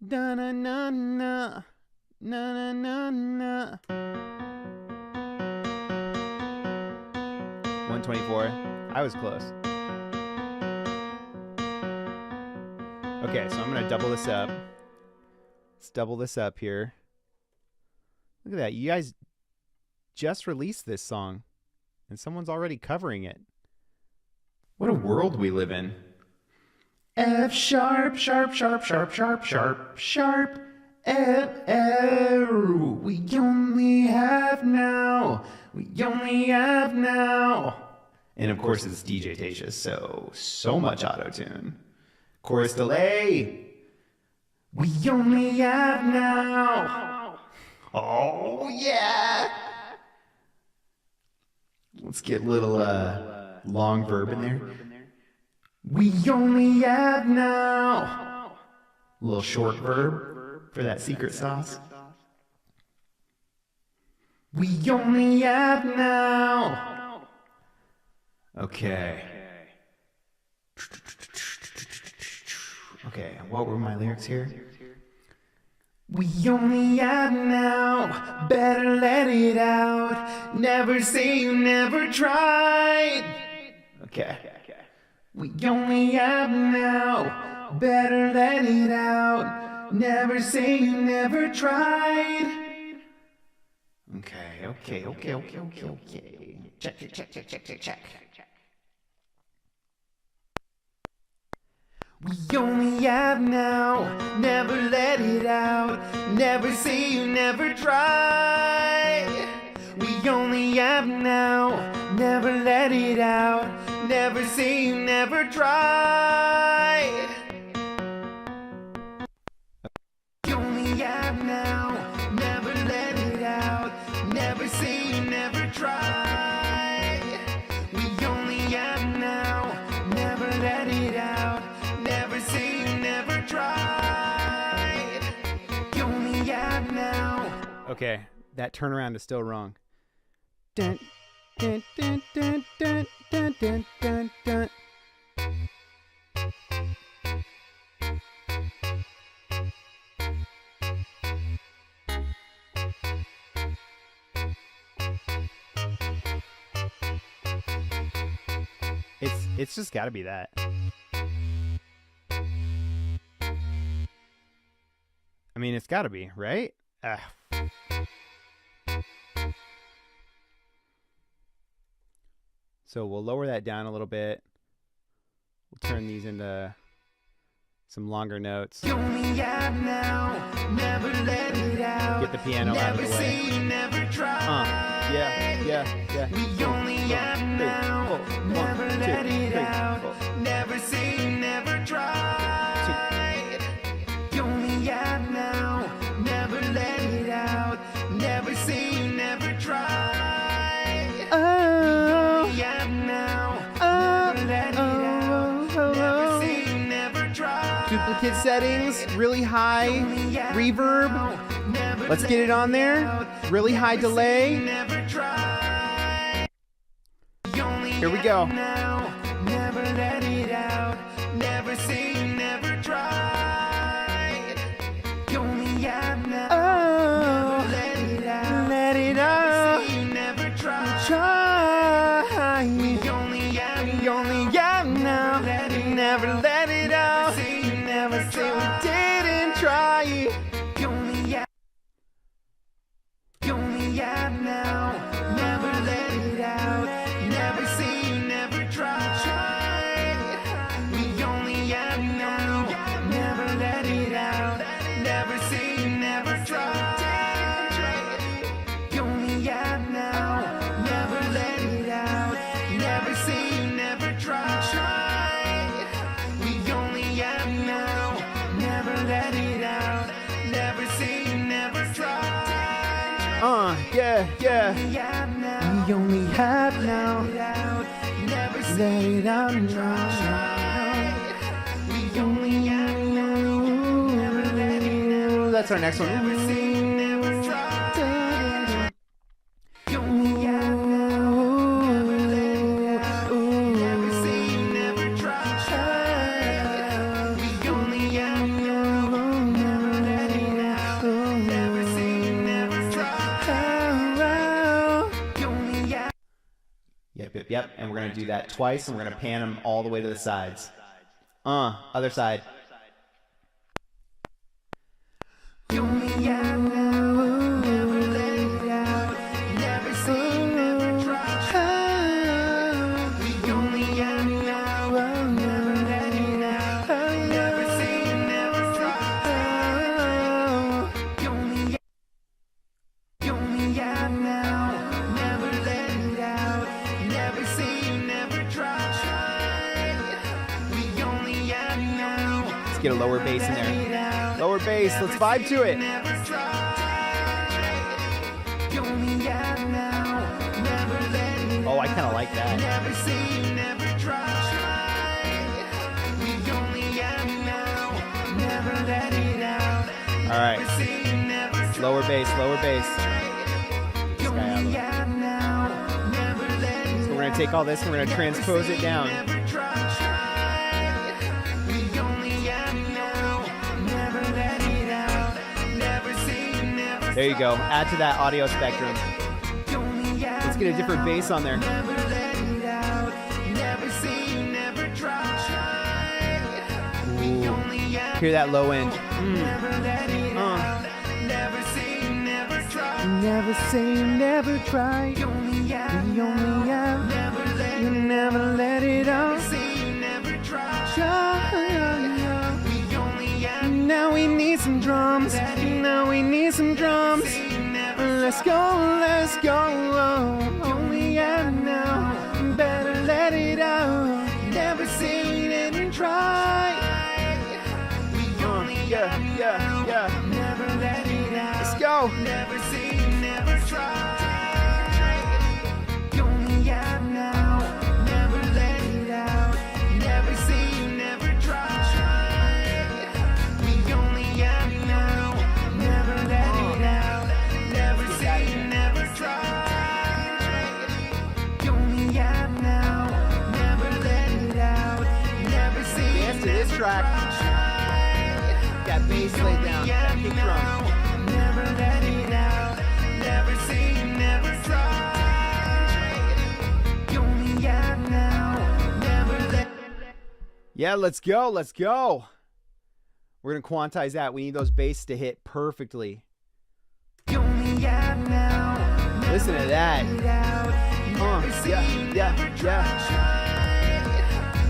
Speaker 5: Da na na na. Na na na na. 124. I was close. Okay, so I'm gonna double this up. Let's double this up here. Look at that. You guys just released this song, and someone's already covering it. What a world we live in. F sharp, sharp, sharp, sharp, sharp, sharp, sharp. F, F. We only have now. We only have now. And of course it's DJ Tatious, so much auto-tune. Chorus delay. We only have now. Oh yeah. Let's get a little long verb in there. We only have now. A little short verb for that secret sauce. We only have now. Okay. Okay, what were my lyrics here? We only have now, better let it out. Never say you never tried. Okay. We only have now, better let it out. Never say you never tried. Okay. Check. We only have now, never let it out. Never say you never try. We only have now, never let it out. Never say you never tried. We only have now, never let it out. Never say you never tried. We only have now, never let it out. Never say you never tried. You only have now. Okay, that turnaround is still wrong. Dun, dun, dun, dun, dun, dun, dun, dun, dun. It's just got to be that. I mean, it's got to be, right? So we'll lower that down a little bit. We'll turn these into some longer notes. Get the the piano out of the way. Yeah.
Speaker 2: We only have now. Never let it out. Never say you never tried. You only have now. Never let it out. Never say you never tried.
Speaker 5: Oh,
Speaker 2: You have now.
Speaker 5: oh,
Speaker 2: Never let it out. Never say you never tried.
Speaker 5: duplicate settings, really high reverb. Let's get it on there. Really high delay.
Speaker 2: Never tried. You only
Speaker 5: Here we go.
Speaker 2: now. Never let it out. Never say you never tried. You only have now.
Speaker 5: Oh,
Speaker 2: Let it out.
Speaker 5: let it out.
Speaker 2: Say you never tried.
Speaker 5: Try.
Speaker 2: You only have
Speaker 5: You only have now. Never let it out.
Speaker 2: Say you never
Speaker 5: Say we
Speaker 2: tried.
Speaker 5: didn't try.
Speaker 2: You only have. You only have now. Never let it out. Never say you never tried. We only have now. Never let it out. Never say you never tried. You only have now. Never let it out. Never say you never tried. We only have now. Never let it out. Never say you never tried.
Speaker 5: Yeah.
Speaker 2: We only have now. Never
Speaker 5: Let it out now.
Speaker 2: we only have now. Never let it out.
Speaker 5: That's our next one.
Speaker 2: Never say you never tried. You only have now. Never let it out. Never say you never tried. We only have now. Never let it out. Never say you never tried. You only have.
Speaker 5: Yep. And we're going to do that twice, and we're going to pan them all the way to the sides. Other side.
Speaker 2: You only have now. Never let it out. Never say you never tried. We only have now. Never let it out. Never say you never tried. You only have now. Never let it out. Never say you never tried. We only have now.
Speaker 5: Let's get a lower bass in there. Lower bass. Let's vibe to it.
Speaker 2: Never tried. You only have now. Never let it
Speaker 5: Oh, I kind of like that.
Speaker 2: Never say you never tried. We only have now. Never let it out.
Speaker 5: All right.
Speaker 2: Say you never
Speaker 5: Lower bass.
Speaker 2: tried. You only have now. Never let it
Speaker 5: So we're going to take all this and we're going to transpose it down.
Speaker 2: never tried. We only have now. Never let it out. Never say you never
Speaker 5: There you go. Add to that audio spectrum.
Speaker 2: You only have
Speaker 5: Let's get a different bass on there.
Speaker 2: Never let it out. Never say you never tried. We only have
Speaker 5: Hear that low end.
Speaker 2: never let it out. Never say you never tried.
Speaker 5: Never say you never tried.
Speaker 2: You only have
Speaker 5: You only have.
Speaker 2: never let
Speaker 5: You never let it out.
Speaker 2: say you never tried.
Speaker 5: Try.
Speaker 2: We only have
Speaker 5: Now we need some drums. Now we need some drums. Let's go. Only have now. Better let it out. Never say we didn't try. Yeah.
Speaker 2: never let it out.
Speaker 5: Let's go.
Speaker 2: Never say you never tried. You only have now. Never let it out. Never say you never tried. We only have now. Never let it out. Never say you never tried. You only have now. Never let it out. Never say you
Speaker 5: Dance to this
Speaker 2: never
Speaker 5: track.
Speaker 2: tried.
Speaker 5: That bass laid down. That kick drum.
Speaker 2: Never let it out. Never say you never tried. You only have now. Never let.
Speaker 5: Yeah, let's go. We're going to quantize that. We need those bass to hit perfectly.
Speaker 2: You only have now.
Speaker 5: Listen to that. Yeah.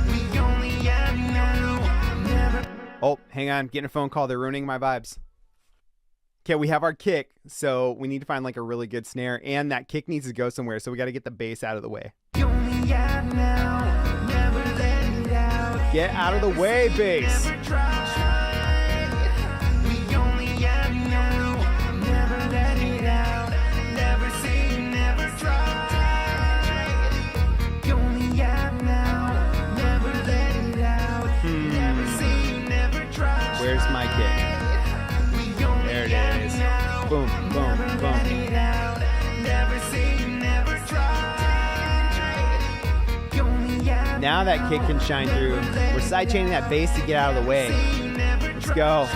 Speaker 2: We only have now. Never.
Speaker 5: Oh, hang on. Getting a phone call. They're ruining my vibes. Okay, we have our kick, so we need to find like a really good snare, and that kick needs to go somewhere, so we got to get the bass out of the way. Get out of the way, bass. Where's my kick? There it is. Boom, boom, boom. Now that kick can shine through. We're sidechaining that bass to get out of the way. Let's go.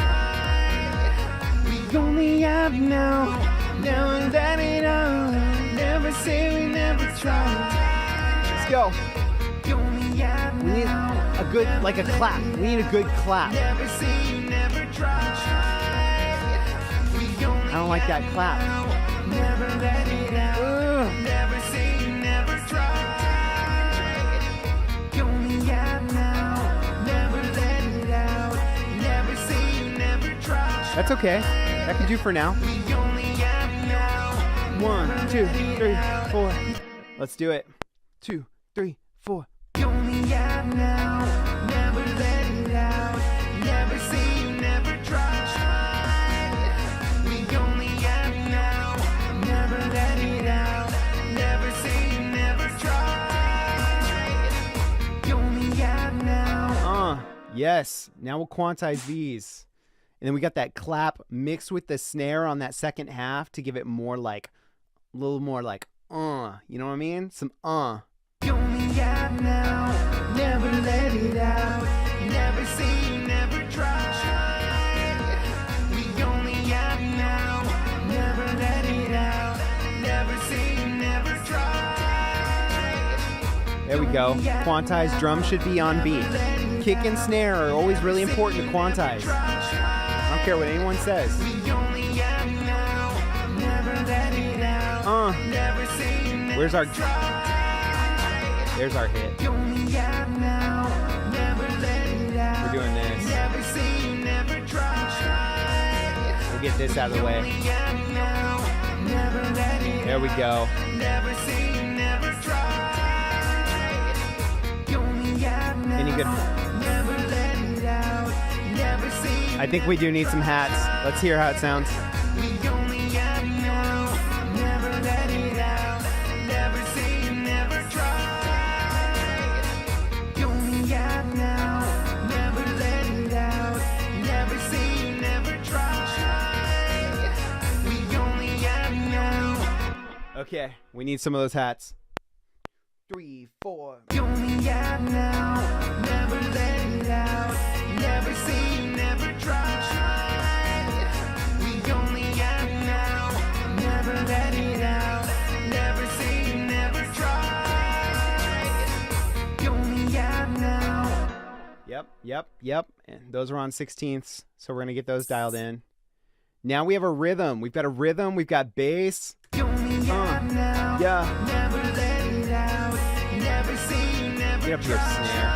Speaker 5: We only have now and that it all. Never say we never try. Let's go. We need a good, like a clap. We need a good clap. I don't like that clap. That's okay. That can do for now. 1, 2, 3, 4. Let's do it. 2, 3, 4. Yes. Now we'll quantize these. And then we got that clap mixed with the snare on that second half to give it more like, a little more like, you know what I mean? Some, Never let it out. Never say, never try. We only have now. Never let it out. Never say, never try. There we go. Quantized drum should be on beat. Kick and snare are always really important to quantize. I don't care what anyone says. Where's our... There's our hit. We're doing this. We'll get this out of the way. There we go. Any good... I think we do need some hats. Let's hear how it sounds. Okay, we need some of those hats. 3, 4. Yep. And those are on 16ths, so we're gonna get those dialed in. Now we have a rhythm. We've got a rhythm. We've got bass. Yeah. Get up here, snare.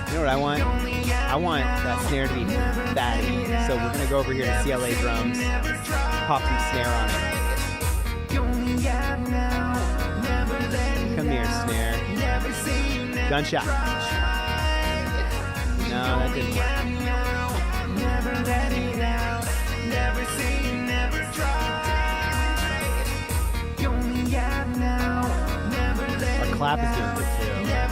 Speaker 5: You know what I want? I want that snare to be fatty. So we're gonna go over here to CLA drums, pop some snare on it. Come here, snare. Gunshot. No, that didn't work. Our clap is doing good too. There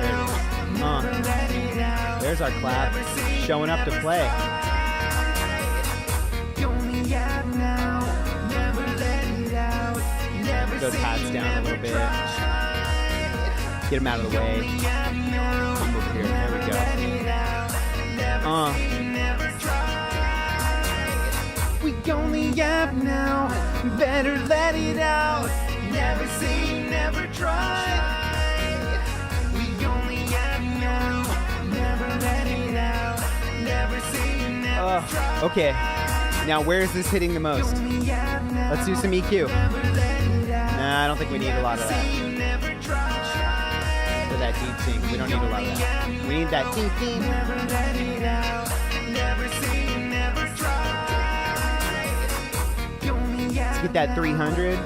Speaker 5: it is. There's our clap showing up to play. Put those hats down a little bit. Get them out of the way. Come over here. There we go. We only have now. Better let it out. Never say, never try. We only have now. Never let it out. Never say, never try. Okay. Now where is this hitting the most? Let's do some EQ. Nah, I don't think we need a lot of that. of that deep sync. We don't need a lot of that. We need that deep deep. Let's get that 300.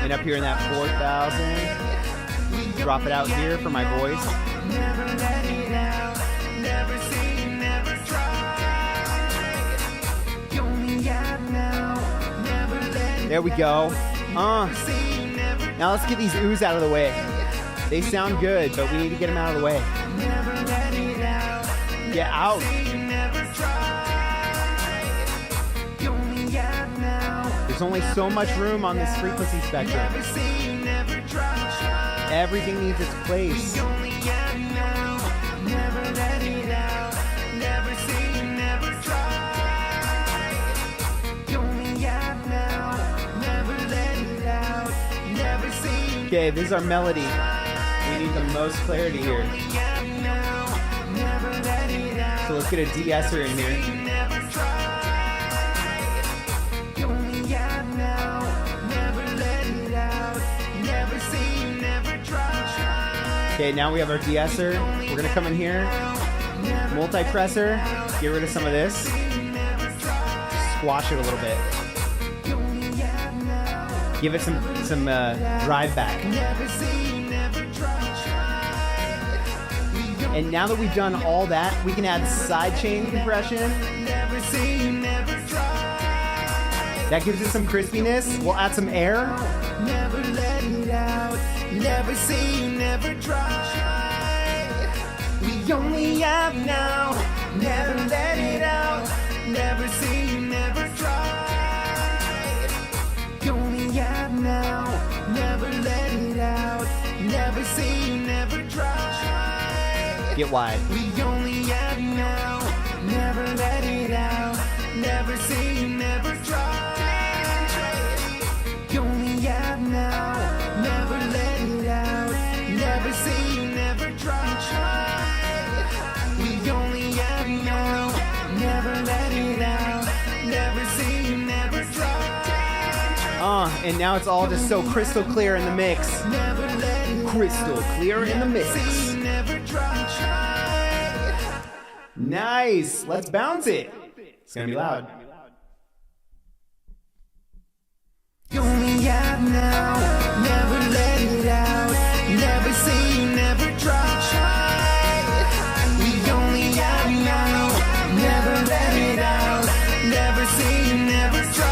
Speaker 5: And up here in that 4,000. Drop it out here for my voice. There we go. Now let's get these oohs out of the way. They sound good, but we need to get them out of the way. Get out. There's only so much room on this frequency spectrum. Everything needs its place. Okay, this is our melody. We need the most clarity here. So let's get a de-esser in here. Okay, now we have our de-esser. We're gonna come in here, multi-presser, get rid of some of this, squash it a little bit. Give it some drive back. And now that we've done all that, we can add sidechain compression. That gives it some crispiness. We'll add some air.
Speaker 2: Never let it out, never say you never try. We only have now, never let it out, never say you never try. You only have now, never let it out, never say you never try.
Speaker 5: Get wide.
Speaker 2: We only have now, never let it out, never say you never try. You only have now, never let it out, never say you never try. We only have now, never let it out, never say you never try.
Speaker 5: And now it's all just so crystal clear in the mix.
Speaker 2: Never let it
Speaker 5: Crystal clear in the mix.
Speaker 2: say you never try.
Speaker 5: Nice. Let's bounce it. It's gonna be loud.
Speaker 2: You only have now, never let it out, never say you never try. We only have now, never let it out, never say you never try.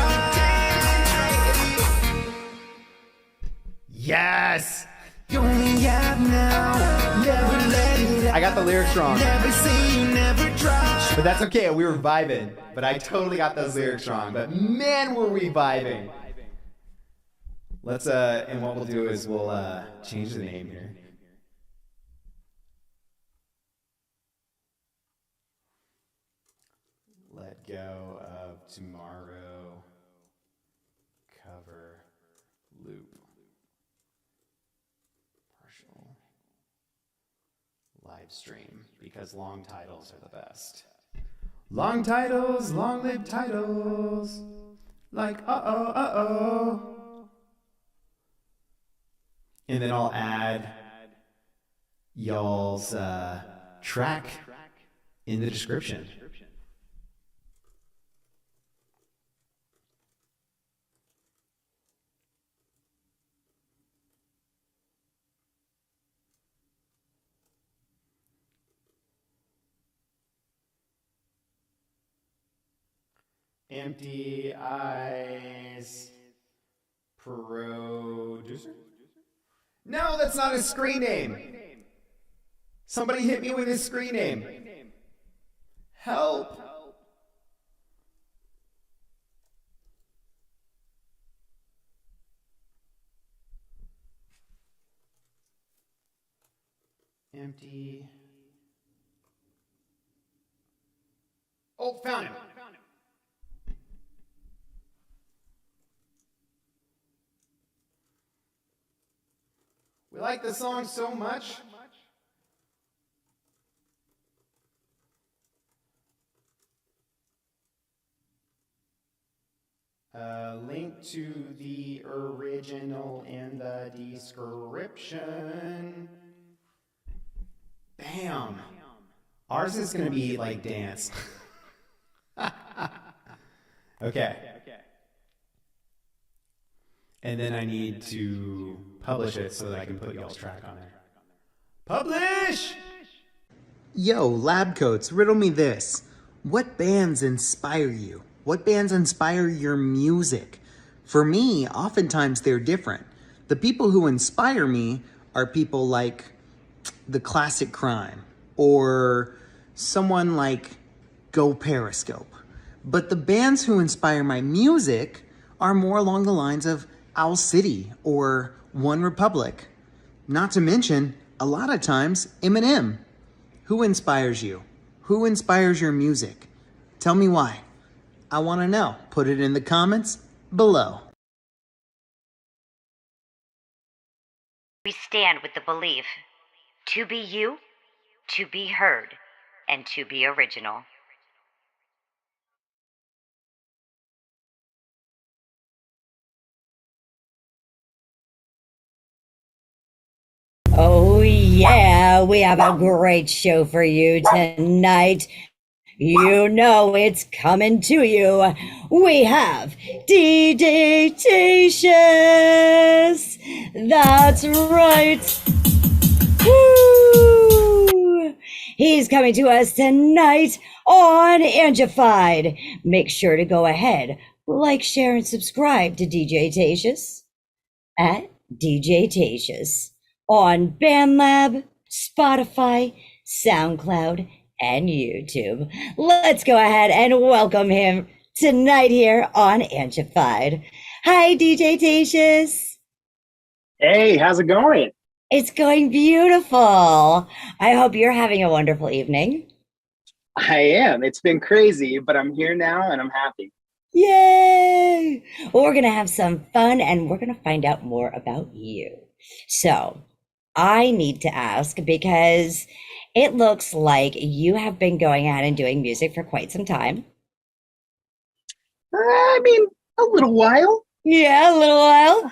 Speaker 5: Yes.
Speaker 2: You only have now, never let it out,
Speaker 5: I got the lyrics wrong,
Speaker 2: never say you never try.
Speaker 5: but that's okay. We were vibing, but I totally got those lyrics wrong. But man, were we vibing. Let's and what we'll do is we'll change the name here. Let go of tomorrow. Cover loop. Partial live stream, because long titles are the best. Long titles, long-lived titles. Like uh-oh. And then I'll add y'all's track in the description. Empty eyes. Producer? No, that's not his screen name. Somebody hit me with his screen name. Help. Empty. Oh, found him. We like the song so much. Link to the original in the description. Bam! Ours is gonna be like dance. Okay. And then I need to publish it so that I can put y'all's track on there. Publish!
Speaker 4: Yo, lab coats, riddle me this. What bands inspire you? What bands inspire your music? For me, oftentimes they're different. The people who inspire me are people like the Classic Crime or someone like Go Periscope. But the bands who inspire my music are more along the lines of Owl City or One Republic. Not to mention, a lot of times, Eminem. Who inspires you? Who inspires your music? Tell me why. I want to know. Put it in the comments below.
Speaker 9: We stand with the belief to be you, to be heard, and to be original.
Speaker 10: Oh, yeah, we have a great show for you tonight. You know it's coming to you. We have DJ Tatious. That's right. Woo! He's coming to us tonight on Angified. Make sure to go ahead, like, share, and subscribe to DJ Tatious at DJ Tatious on BandLab, Spotify, SoundCloud, and YouTube. Let's go ahead and welcome him tonight here on Angified. Hi, DJ Tatious.
Speaker 11: Hey, how's it going?
Speaker 10: It's going beautiful. I hope you're having a wonderful evening.
Speaker 11: I am. It's been crazy, but I'm here now and I'm happy.
Speaker 10: Yay! Well, we're going to have some fun and we're going to find out more about you. So, I need to ask because it looks like you have been going out and doing music for quite some time.
Speaker 11: I mean, a little while.
Speaker 10: Yeah, a little while.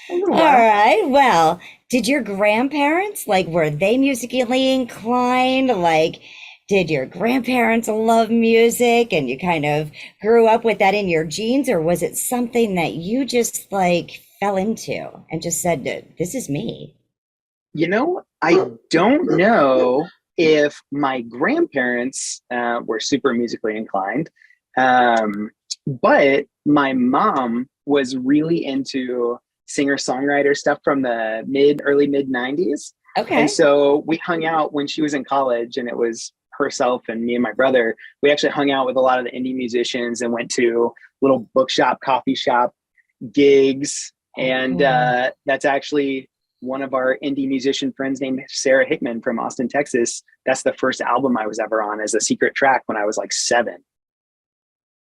Speaker 11: A little
Speaker 10: All
Speaker 11: while.
Speaker 10: right. Well, did your grandparents, like, were they musically inclined? Like, did your grandparents love music and you kind of grew up with that in your genes? Or was it something that you just, like, fell into and just said, this is me?
Speaker 11: You know, I don't know if my grandparents were super musically inclined, but my mom was really into singer-songwriter stuff from the early mid 90s.
Speaker 10: Okay.
Speaker 11: And so we hung out when she was in college, and it was herself and me and my brother. We actually hung out with a lot of the indie musicians and went to little bookshop, coffee shop gigs. And that's actually one of our indie musician friends named Sarah Hickman from Austin, Texas. That's the first album I was ever on as a secret track when I was like 7.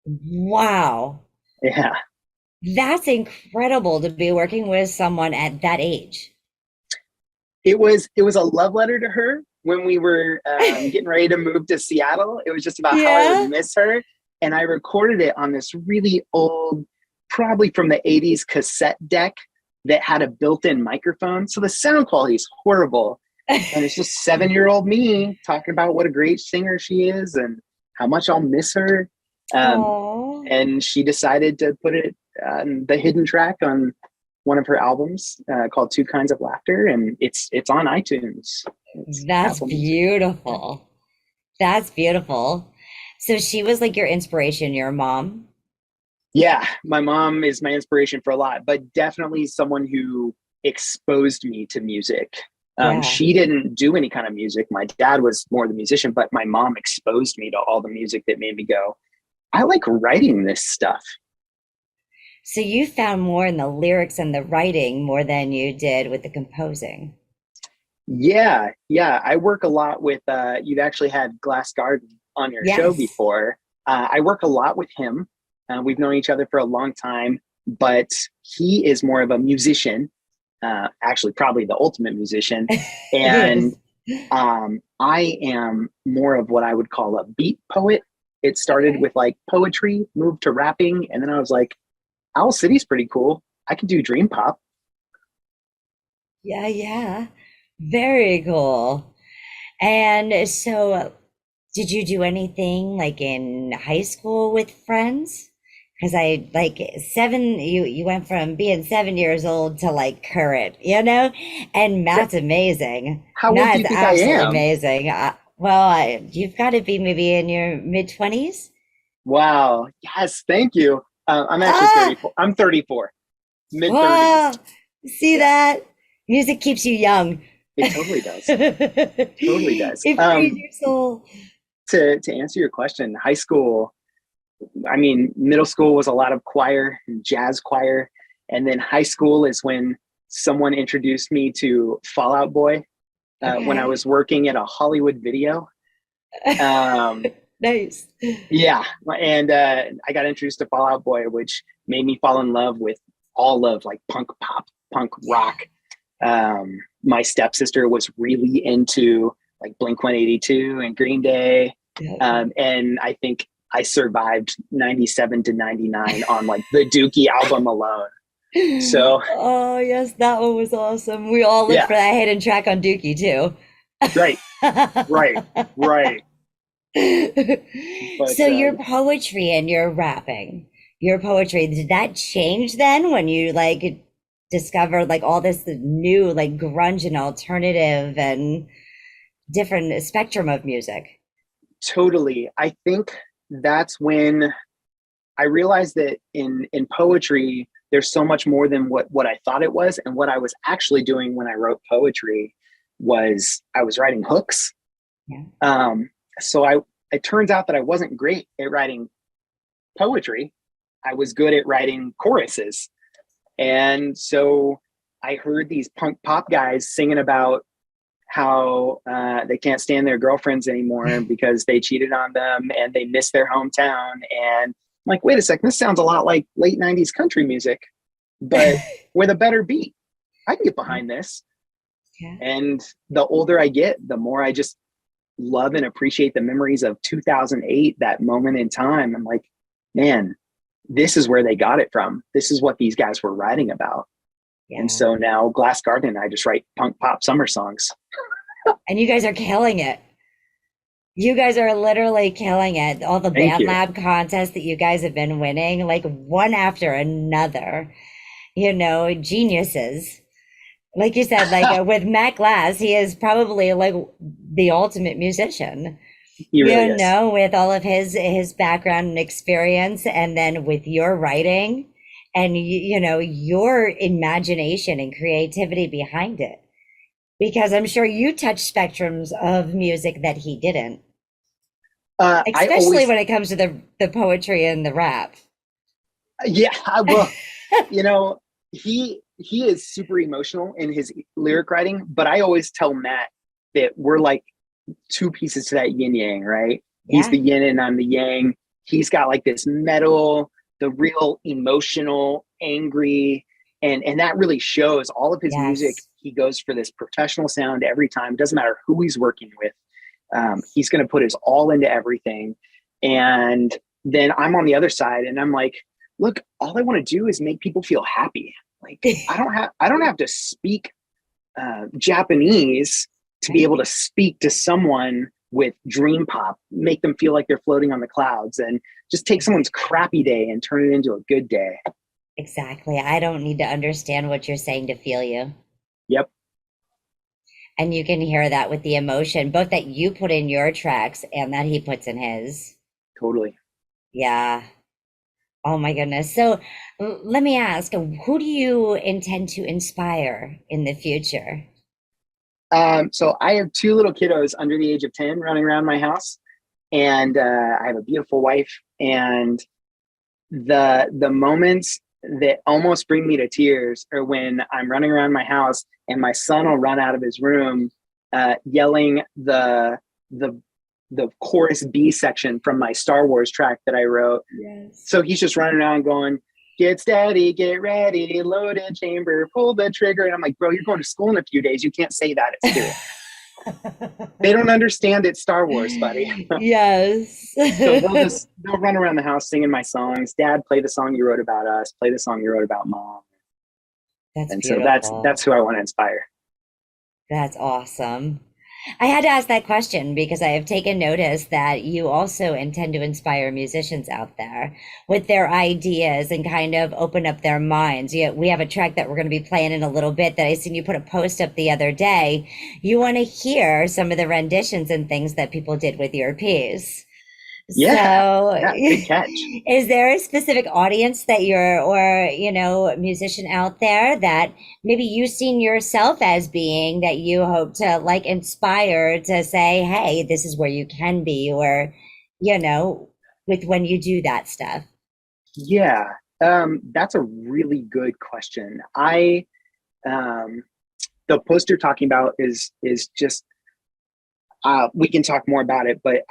Speaker 10: Wow.
Speaker 11: Yeah.
Speaker 10: That's incredible to be working with someone at that age.
Speaker 11: It was a love letter to her when we were getting ready to move to Seattle. It was just about how I would miss her. And I recorded it on this really old, probably from the 80s cassette deck that had a built-in microphone. So the sound quality is horrible. And it's just 7-year-old me talking about what a great singer she is and how much I'll miss her. And she decided to put it the hidden track on one of her albums called Two Kinds of Laughter. And it's on iTunes.
Speaker 10: That's beautiful. That's beautiful. So she was like your inspiration, your mom?
Speaker 11: Yeah, my mom is my inspiration for a lot, but definitely someone who exposed me to music. She didn't do any kind of music. My dad was more the musician, but my mom exposed me to all the music that made me go, I like writing this stuff.
Speaker 10: So you found more in the lyrics and the writing more than you did with the composing.
Speaker 11: Yeah. I work a lot with, you've actually had Glass Garden on your show before. I work a lot with him. We've known each other for a long time, but he is more of a musician, actually probably the ultimate musician. And I am more of what I would call a beat poet. It started with like poetry, moved to rapping. And then I was like, Owl City's pretty cool. I could do dream pop.
Speaker 10: Yeah, yeah. Very cool. And so, did you do anything like in high school with friends? Because I like you went from being 7 years old to like current, and Matt's amazing.
Speaker 11: How old do
Speaker 10: Matt's
Speaker 11: you think I
Speaker 10: absolutely
Speaker 11: am?
Speaker 10: amazing. You've got to be maybe in your mid-20s.
Speaker 11: Wow. Yes, thank you. I'm actually
Speaker 10: Ah,
Speaker 11: 34. I'm 34. Mid 30s.
Speaker 10: wow. See
Speaker 11: Yeah,
Speaker 10: that? Music keeps you young.
Speaker 11: it totally does. Totally does.
Speaker 10: It frees your soul.
Speaker 11: To answer your question, high school, I mean, middle school was a lot of choir and jazz choir. And then high school is when someone introduced me to Fall Out Boy when I
Speaker 10: Okay.
Speaker 11: was working at a Hollywood video. Um,
Speaker 10: Nice.
Speaker 11: yeah. And I got introduced to Fall Out Boy, which made me fall in love with all of like punk pop, punk rock. My stepsister was really into like Blink 182 and Green Day. And I think I survived 97 to 99 on like the Dookie album alone. So,
Speaker 10: Oh, yes, that one was awesome. We all looked
Speaker 11: yeah,
Speaker 10: for that hidden track on Dookie too.
Speaker 11: right, right. But
Speaker 10: So your poetry and your rapping, your poetry, did that change then when you like discovered like all this new like grunge and alternative and different spectrum of music?
Speaker 11: totally. I think that's when I realized that in poetry, there's so much more than what I thought it was. And what I was actually doing when I wrote poetry was I was writing hooks.
Speaker 10: Yeah.
Speaker 11: So it turns out that I wasn't great at writing poetry. I was good at writing choruses. And so I heard these punk pop guys singing about how they can't stand their girlfriends anymore because they cheated on them and they miss their hometown. And I'm like, wait a second, this sounds a lot like late 90s country music, but with a better beat. I can get behind this.
Speaker 10: Yeah.
Speaker 11: And the older I get, the more I just love and appreciate the memories of 2008, that moment in time. I'm like, man, this is where they got it from. This is what these guys were writing about.
Speaker 10: Yeah.
Speaker 11: And so now Glass Garden, I just write punk pop summer songs.
Speaker 10: And you guys are killing it. You guys are literally killing it. All the
Speaker 11: Thank you.
Speaker 10: BandLab contests that you guys have been winning, like one after another, geniuses. Like you said, like with Matt Glass, he is probably like the ultimate musician.
Speaker 11: He really is.
Speaker 10: With all of his background and experience, and then with your writing and your imagination and creativity behind it. Because I'm sure you touch spectrums of music that he didn't. Especially when it comes to the poetry and the rap.
Speaker 11: Yeah, well, he is super emotional in his lyric writing, but I always tell Matt that we're like two pieces to that yin yang, right?
Speaker 10: Yeah.
Speaker 11: He's the yin and I'm the yang. He's got like this metal, the real emotional, angry, and that really shows. All of his music, he goes for this professional sound every time. Doesn't matter who he's working with. He's going to put his all into everything. And then I'm on the other side and I'm like, look, all I want to do is make people feel happy. Like I don't have to speak Japanese to be able to speak to someone with dream pop, make them feel like they're floating on the clouds, and just take someone's crappy day and turn it into a good day.
Speaker 10: Exactly. I don't need to understand what you're saying to feel you.
Speaker 11: Yep.
Speaker 10: And you can hear that with the emotion, both that you put in your tracks and that he puts in his.
Speaker 11: Totally.
Speaker 10: Yeah. Oh my goodness. So let me ask, who do you intend to inspire in the future?
Speaker 11: So I have two little kiddos under the age of 10 running around my house, and I have a beautiful wife. And the moments that almost bring me to tears are when I'm running around my house and my son will run out of his room yelling the chorus B section from my Star Wars track that I wrote.
Speaker 10: Yes.
Speaker 11: So he's just running around going, "Get steady, get ready, loaded chamber, pull the trigger." And I'm like, bro, you're going to school in a few days. You can't say that at school. They don't understand it's Star Wars, buddy.
Speaker 10: Yes.
Speaker 11: So they'll run around the house singing my songs. Dad, play the song you wrote about us. Play the song you wrote about mom.
Speaker 10: That's
Speaker 11: And so
Speaker 10: beautiful.
Speaker 11: that's who I want to inspire.
Speaker 10: That's awesome. I had to ask that question because I have taken notice that you also intend to inspire musicians out there with their ideas and kind of open up their minds. We have a track that we're going to be playing in a little bit that I seen you put a post up the other day. You want to hear some of the renditions and things that people did with your piece. So,
Speaker 11: Good catch.
Speaker 10: is there a specific audience that or musician out there that maybe you've seen yourself as being that you hope to like inspire to say, hey, this is where you can be, or, with when you do that stuff?
Speaker 11: Yeah, that's a really good question. The post you're talking about is just, we can talk more about it, but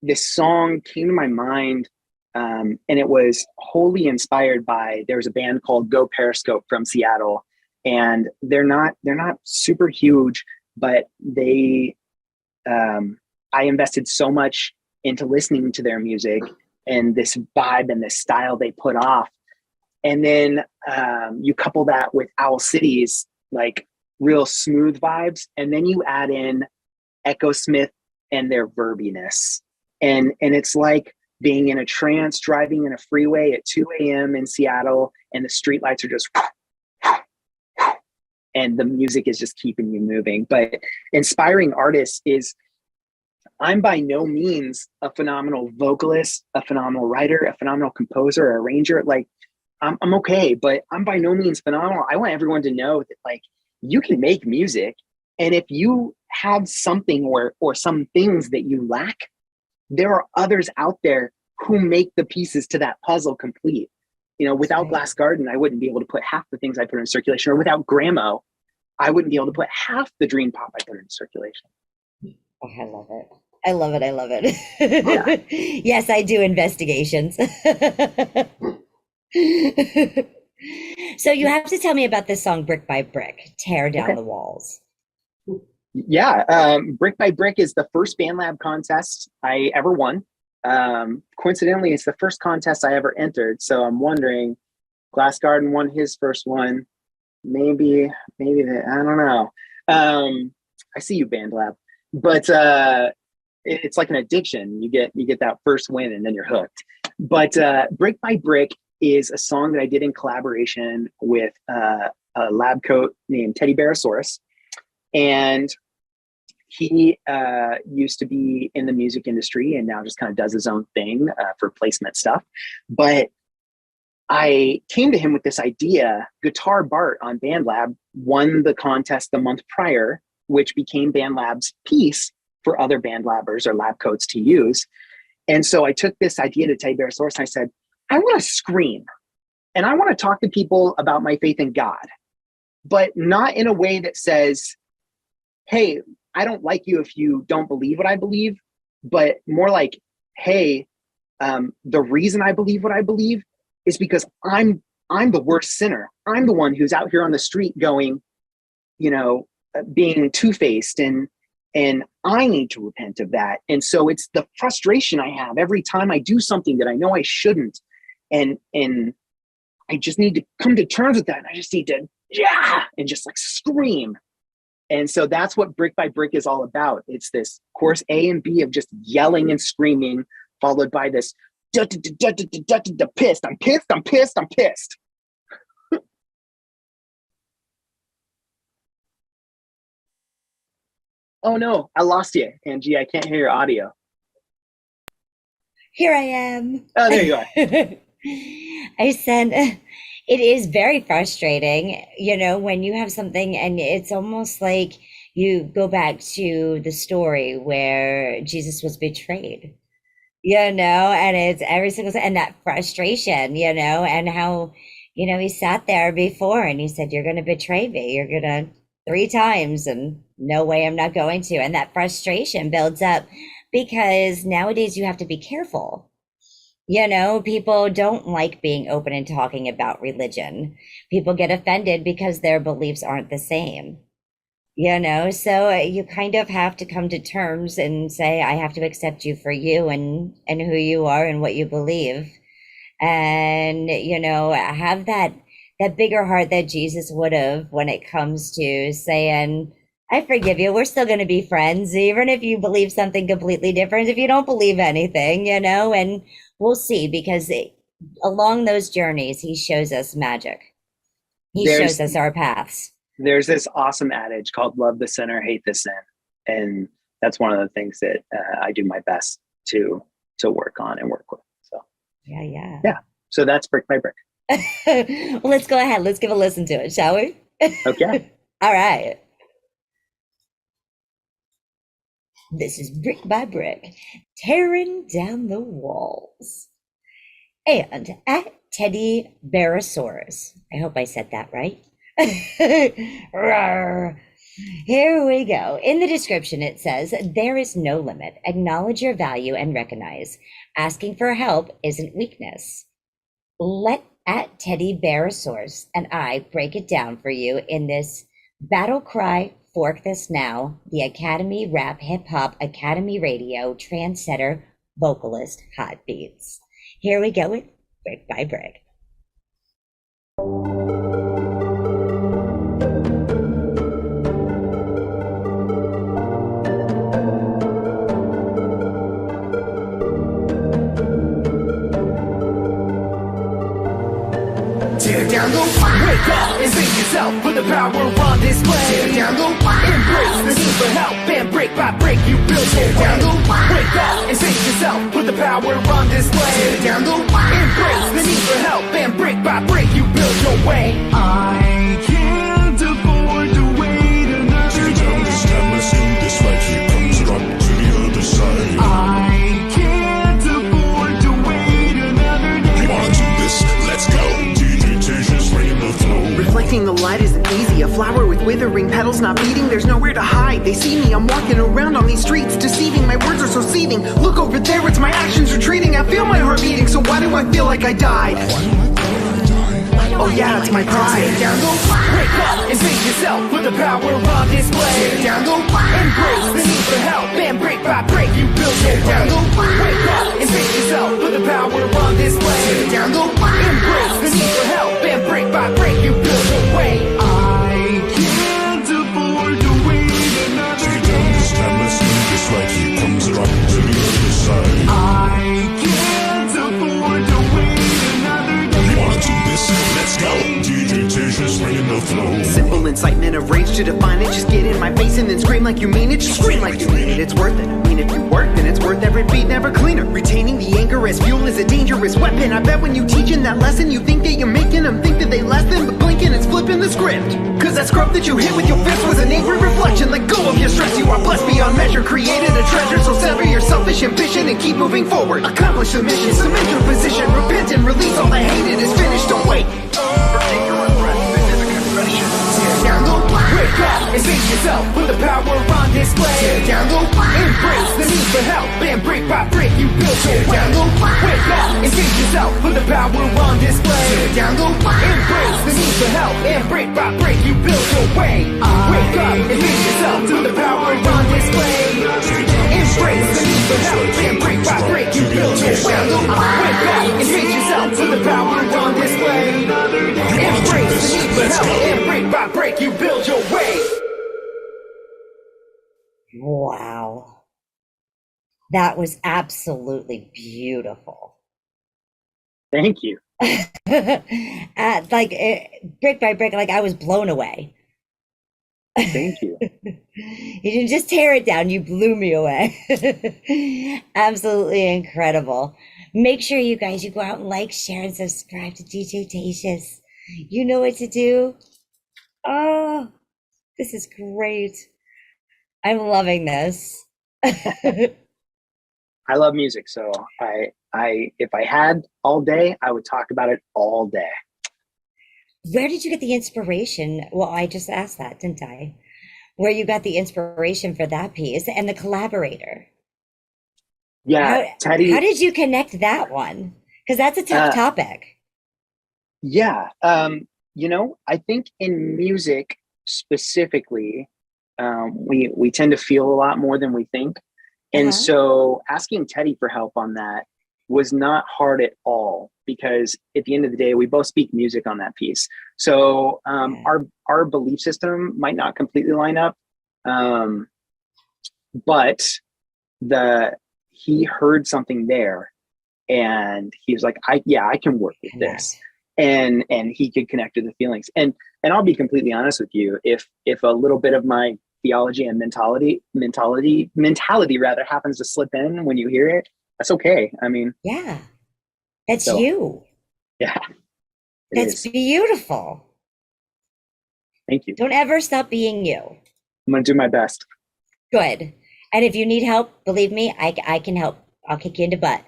Speaker 11: this song came to my mind, and it was wholly inspired by, there was a band called Go Periscope from Seattle, and they're not super huge, but I invested so much into listening to their music and this vibe and this style they put off. And then you couple that with Owl City's like real smooth vibes, and then you add in Echo Smith and their verbiness. And it's like being in a trance, driving in a freeway at 2 a.m. in Seattle, and the streetlights are just, and the music is just keeping you moving. But inspiring artists is, I'm by no means a phenomenal vocalist, a phenomenal writer, a phenomenal composer, arranger. Like I'm okay, but I'm by no means phenomenal. I want everyone to know that like you can make music, and if you have something or some things that you lack, there are others out there who make the pieces to that puzzle complete. Without Glass Garden, I wouldn't be able to put half the things I put in circulation, or without Gramo, I wouldn't be able to put half the dream pop I put in circulation.
Speaker 10: Oh, I love it. I love it. I love it. Yeah. Yes, I do investigations. So you have to tell me about this song, Brick by Brick, Tear Down the Walls.
Speaker 11: Yeah, Brick by Brick is the first BandLab contest I ever won. Coincidentally, it's the first contest I ever entered. So I'm wondering, Glass Garden won his first one. Maybe I don't know. I see you, BandLab, but it's like an addiction. You get that first win and then you're hooked. But Brick by Brick is a song that I did in collaboration with a lab coat named Teddy Bearosaurus. And he used to be in the music industry and now just kind of does his own thing for placement stuff. But I came to him with this idea. Guitar Bart on BandLab won the contest the month prior, which became BandLab's piece for other BandLabbers or lab coats to use. And so I took this idea to Teddy Bearosaurus and I said, I want to scream and I want to talk to people about my faith in God, but not in a way that says, hey, I don't like you if you don't believe what I believe, but more like, hey, the reason I believe what I believe is because I'm the worst sinner. I'm the one who's out here on the street going, being two-faced, and I need to repent of that. And so it's the frustration I have every time I do something that I know I shouldn't, and I just need to come to terms with that. And I just need to, and just like scream. And so that's what Brick by Brick is all about. It's this course A and B of just yelling and screaming, followed by this pissed, I'm pissed, I'm pissed, I'm pissed. Oh no, I lost you, Angie. I can't hear your audio.
Speaker 10: Here I am.
Speaker 11: Oh, there you are.
Speaker 10: I said, it is very frustrating, when you have something and it's almost like you go back to the story where Jesus was betrayed, and it's every single time, and that frustration, and how, he sat there before and he said, you're going to betray me. You're going to 3 times, and no way, I'm not going to. And that frustration builds up because nowadays you have to be careful. People don't like being open and talking about religion. People get offended because their beliefs aren't the same. So you kind of have to come to terms and say, I have to accept you for you and who you are and what you believe. And, have that bigger heart that Jesus would have when it comes to saying, I forgive you. We're still going to be friends, even if you believe something completely different, if you don't believe anything, and we'll see, because along those journeys, he shows us magic. He shows us our paths.
Speaker 11: There's this awesome adage called love the sinner, hate the sin. And that's one of the things that I do my best to work on and work with. So, yeah. So that's Brick by Brick.
Speaker 10: Well, let's go ahead. Let's give a listen to it, shall we?
Speaker 11: Okay.
Speaker 10: All right. This is Brick by Brick, tearing down the walls. And at Teddy Barosaurus. I hope I said that right. Here we go. In the description, it says, there is no limit. Acknowledge your value and recognize. Asking for help isn't weakness. Let at Teddy Barosaurus and I break it down for you in this battle cry. Fork This Now, the Academy Rap Hip Hop Academy Radio Trendsetter Vocalist Hot Beats. Here we go with Brick by Brick.
Speaker 2: Tear down the wake up and sing yourself with the power on display. Tear down the embrace the need for help and brick by brick you build. Tear down the wake up and sing yourself with the power on display. Tear down the embrace the need for help and brick by brick you build your way. I can't afford to wait another day. Tear down this timeless in this fight. Here comes drop to the other side. I can't afford to wait another day. You wanna do this? Let's go.
Speaker 12: Reflecting the light isn't easy. A flower with withering petals not beating. There's nowhere to hide. They see me. I'm walking around on these streets, deceiving. My words are so seething. Look over there. It's my actions retreating. I feel my heart beating. So why do I feel like I died? Oh yeah, it's my pride. Tear down the wake up and save yourself with the power on display. Tear down the embrace the need for help and brick by brick you build. Tear down the wake up and save yourself with the power on display. Tear down the embrace the need for help and brick by brick you build your way. I can't afford to wait another day. This timeless need is right. Here comes a drop to the other side. I can't afford to wait another day. You wanna do this? Let's go. DJ Tatious bringing the flow. Simple incitement of rage to define it. Just get in my face and then scream like you mean it. Just scream like you mean it. It's worth it. I mean, if you work, then it's worth every beat, never cleaner. Retaining the anger as fuel is a dangerous weapon. I bet when you teaching that lesson, you think that you're making them think that they lessen, but blinking it's flipping the script. Cause that scrub that you hit with your fist was an angry reflection. Let go of your stress. You are blessed beyond measure. Created a treasure. So sever your selfish ambition and keep moving forward. Accomplish the mission. Cement your position. Repent and release all the hate. It is finished. Don't wait. Tear down the wake up and save yourself with the power on display. Tear down the embrace the need for help and brick by brick you build. Tear down the wake up and save yourself with the power on display. Tear down the embrace the need for help and brick by brick you build your way. Wake up and save yourself with the power on display. Embrace the need for help and brick by brick you build your way. Wake up and save yourself with the power on display. Embrace the need for help and brick by brick you build your way.
Speaker 10: Wow. That was absolutely beautiful.
Speaker 11: Thank you.
Speaker 10: Brick by brick, like I was blown away.
Speaker 11: Thank you.
Speaker 10: You didn't just tear it down, you blew me away. Absolutely incredible. Make sure you guys, you go out and like, share, and subscribe to DJ Tatious. You know what to do. Oh, this is great. I'm loving this.
Speaker 11: I love music, so I if I had all day, I would talk about it all day.
Speaker 10: Where did you get the inspiration? Well, I just asked that, didn't I? Where you got the inspiration for that piece and the collaborator.
Speaker 11: Yeah, Teddy.
Speaker 10: How did you connect that one? Because that's a tough topic.
Speaker 11: Yeah. I think in music specifically, we tend to feel a lot more than we think. And
Speaker 10: Uh-huh.
Speaker 11: so asking Teddy for help on that was not hard at all, because at the end of the day, we both speak music on that piece. So our belief system might not completely line up, but he heard something there, and he was like, I can work with this, and he could connect to the feelings. And I'll be completely honest with you, if a little bit of my theology and mentality rather happens to slip in when you hear it, that's okay. I mean,
Speaker 10: yeah, that's
Speaker 11: so,
Speaker 10: you.
Speaker 11: Yeah,
Speaker 10: That's beautiful.
Speaker 11: Thank you.
Speaker 10: Don't ever stop being you.
Speaker 11: I'm gonna do my best.
Speaker 10: Good. And if you need help, believe me, I can help. I'll kick you in the butt.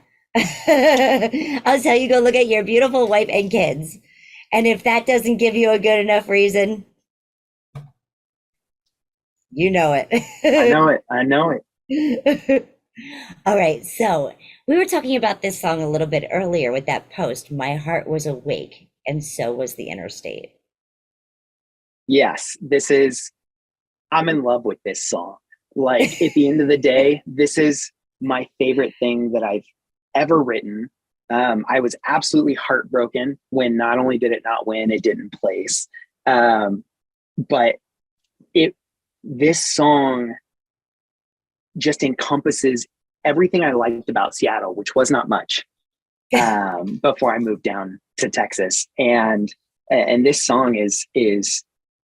Speaker 10: I'll tell you, go look at your beautiful wife and kids. And if that doesn't give you a good enough reason, you know it.
Speaker 11: I know it.
Speaker 10: All right. So we were talking about this song a little bit earlier with that post. My heart was awake, and so was the interstate.
Speaker 11: Yes, I'm in love with this song. Like, at the end of the day, this is my favorite thing that I've ever written. I was absolutely heartbroken when not only did it not win, it didn't place. But this song just encompasses everything I liked about Seattle, which was not much, before I moved down to Texas. And this song is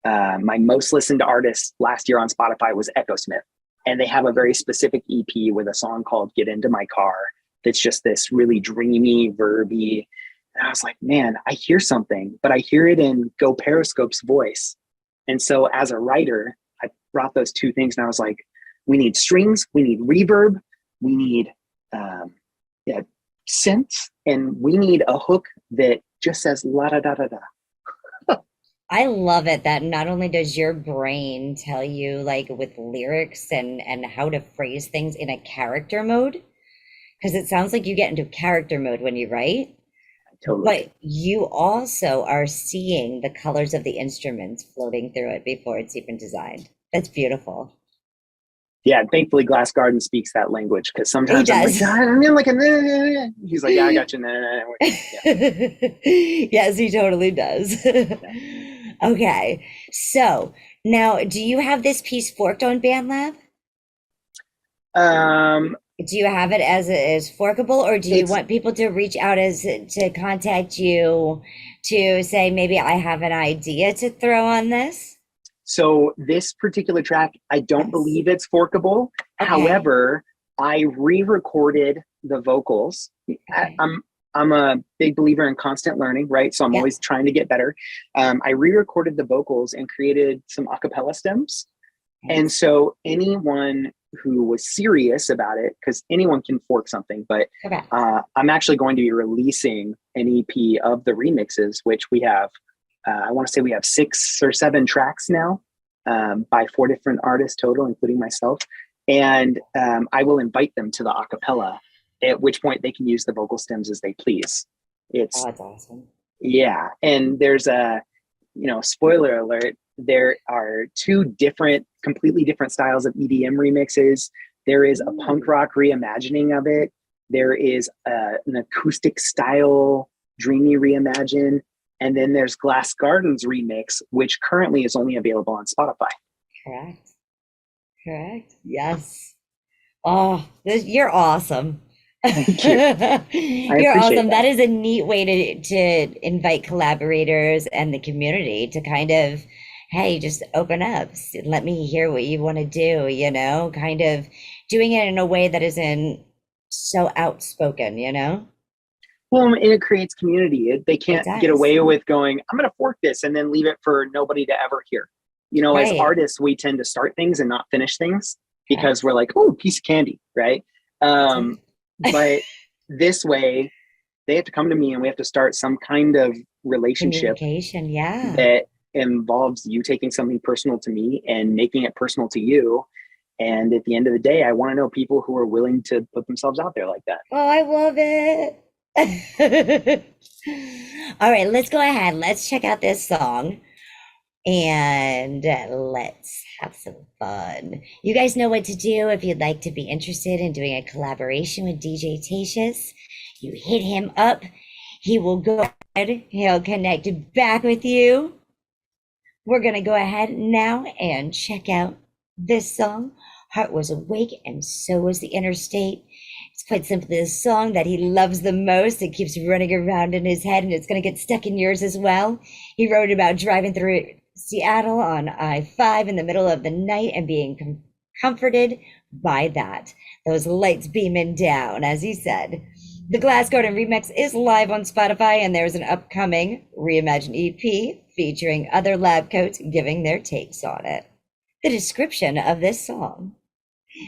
Speaker 11: my most listened to artist last year on Spotify was Echo Smith. And they have a very specific EP with a song called Get Into My Car. That's just this really dreamy, verby. And I was like, man, I hear something, but I hear it in Go Periscope's voice. And so as a writer, I brought those two things, and I was like, we need strings, we need reverb, we need synths, and we need a hook that just says la da da da da.
Speaker 10: I love it that not only does your brain tell you, like, with lyrics and how to phrase things in a character mode, because it sounds like you get into character mode when you write,
Speaker 11: Totally.
Speaker 10: but you also are seeing the colors of the instruments floating through it before it's even designed. That's beautiful.
Speaker 11: Yeah, thankfully Glass Garden speaks that language, because sometimes
Speaker 10: He
Speaker 11: I'm
Speaker 10: does.
Speaker 11: like, I'm in like a, he's like, yeah, I got you.
Speaker 10: Yes, he totally does. Okay, so now, do you have this piece forked on BandLab? Do you have it as forkable, or do you want people to reach out to contact you to say, maybe I have an idea to throw on this?
Speaker 11: So this particular track, I don't believe it's forkable.
Speaker 10: Okay.
Speaker 11: However, I re-recorded the vocals.
Speaker 10: Okay.
Speaker 11: I'm a big believer in constant learning, right? So I'm always trying to get better. I re-recorded the vocals and created some a cappella stems. And so anyone who was serious about it, because anyone can fork something, but I'm actually going to be releasing an EP of the remixes, which we have, I want to say we have 6 or 7 tracks now, by 4 different artists total, including myself. And I will invite them to the a cappella, at which point they can use the vocal stems as they please. It's
Speaker 10: that's awesome.
Speaker 11: Yeah. And there's spoiler alert, there are 2 completely different styles of EDM remixes. There is a punk rock reimagining of it. There is an acoustic style dreamy reimagine. And then there's Glass Garden's remix, which currently is only available on Spotify.
Speaker 10: Correct. Yes. Oh, you're awesome.
Speaker 11: Thank you.
Speaker 10: You're awesome. That is a neat way to invite collaborators and the community to kind of, hey, just open up. Let me hear what you want to do, kind of doing it in a way that isn't so outspoken,
Speaker 11: Well, and it creates community. They can't get away with going, I'm going to fork this and then leave it for nobody to ever hear. As artists, we tend to start things and not finish things because we're like, oh, piece of candy, right? But this way, they have to come to me and we have to start some kind of relationship that involves you taking something personal to me and making it personal to you. And at the end of the day, I want to know people who are willing to put themselves out there like that.
Speaker 10: Oh, I love it. All right, let's go ahead. Let's check out this song. and let's have some fun. You guys know what to do if you'd like to be interested in doing a collaboration with DJ Tatious. You hit him up. He will go ahead. He'll connect back with you. We're going to go ahead now and check out this song. Heart was awake and so was the interstate. It's quite simply the song that he loves the most. It keeps running around in his head and it's going to get stuck in yours as well. He wrote about driving through Seattle on I-5 in the middle of the night and being comforted by that. Those lights beaming down, as he said. The Glass Garden remix is live on Spotify, and there's an upcoming Reimagine EP featuring other lab coats giving their takes on it. The description of this song: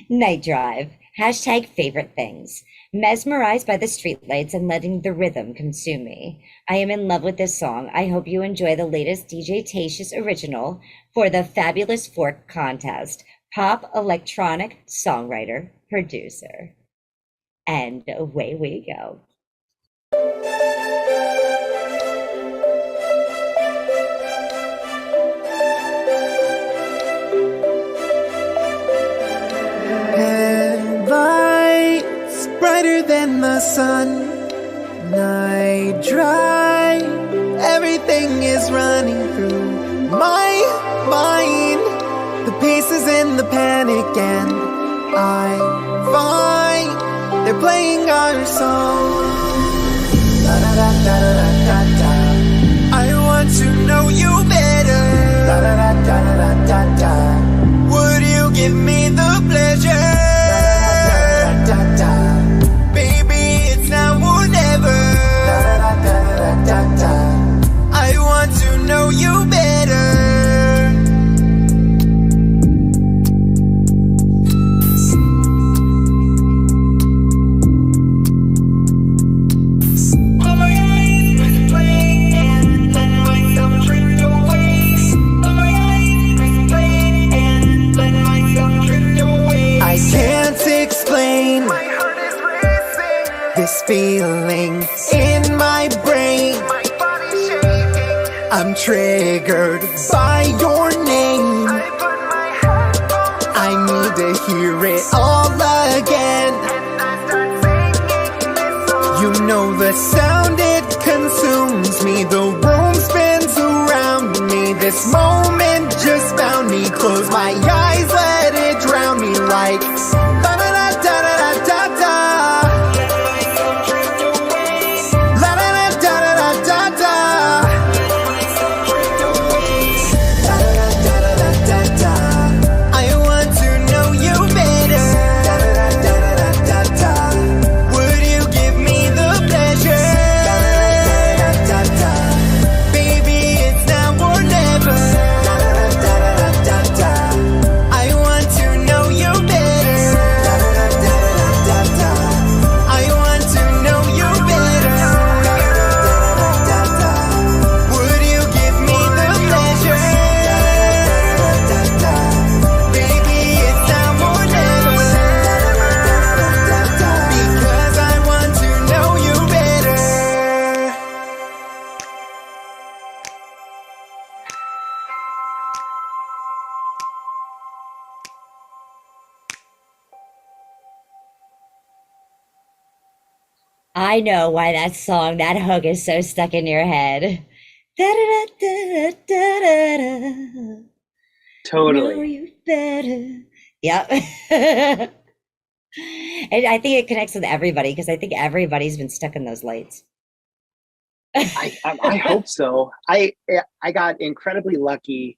Speaker 10: night drive, hashtag favorite things, mesmerized by the streetlights and letting the rhythm consume me. I am in love with this song. I hope you enjoy the latest DJ Tatious original for the Fabulous Fork contest. Pop electronic songwriter, producer. And away we go.
Speaker 2: Headlights brighter than the sun. Night drive, everything is running through my mind. The pieces in the panic, and I find they're playing our song. Da-da-da-da-da-da-da. I want to know you better. Da-da-da-da-da-da-da. Would you give me the pleasure? Da-da-da-da-da-da. Baby, it's now or never. Da-da-da-da-da-da-da. I want to know you better. This feeling in my brain, I'm triggered by your name. I need to hear it all again. You know the sound, it consumes me. The room spins around me. This moment just found me. Close my eyes, let it drown me like da-da-da-da-da-da-da.
Speaker 10: I know why that song, that hook is so stuck in your head. Da-da-da-da-da-da-da.
Speaker 11: Totally.
Speaker 10: Know you better. Yep. And I think it connects with everybody because I think everybody's been stuck in those lights.
Speaker 11: I hope so. I got incredibly lucky.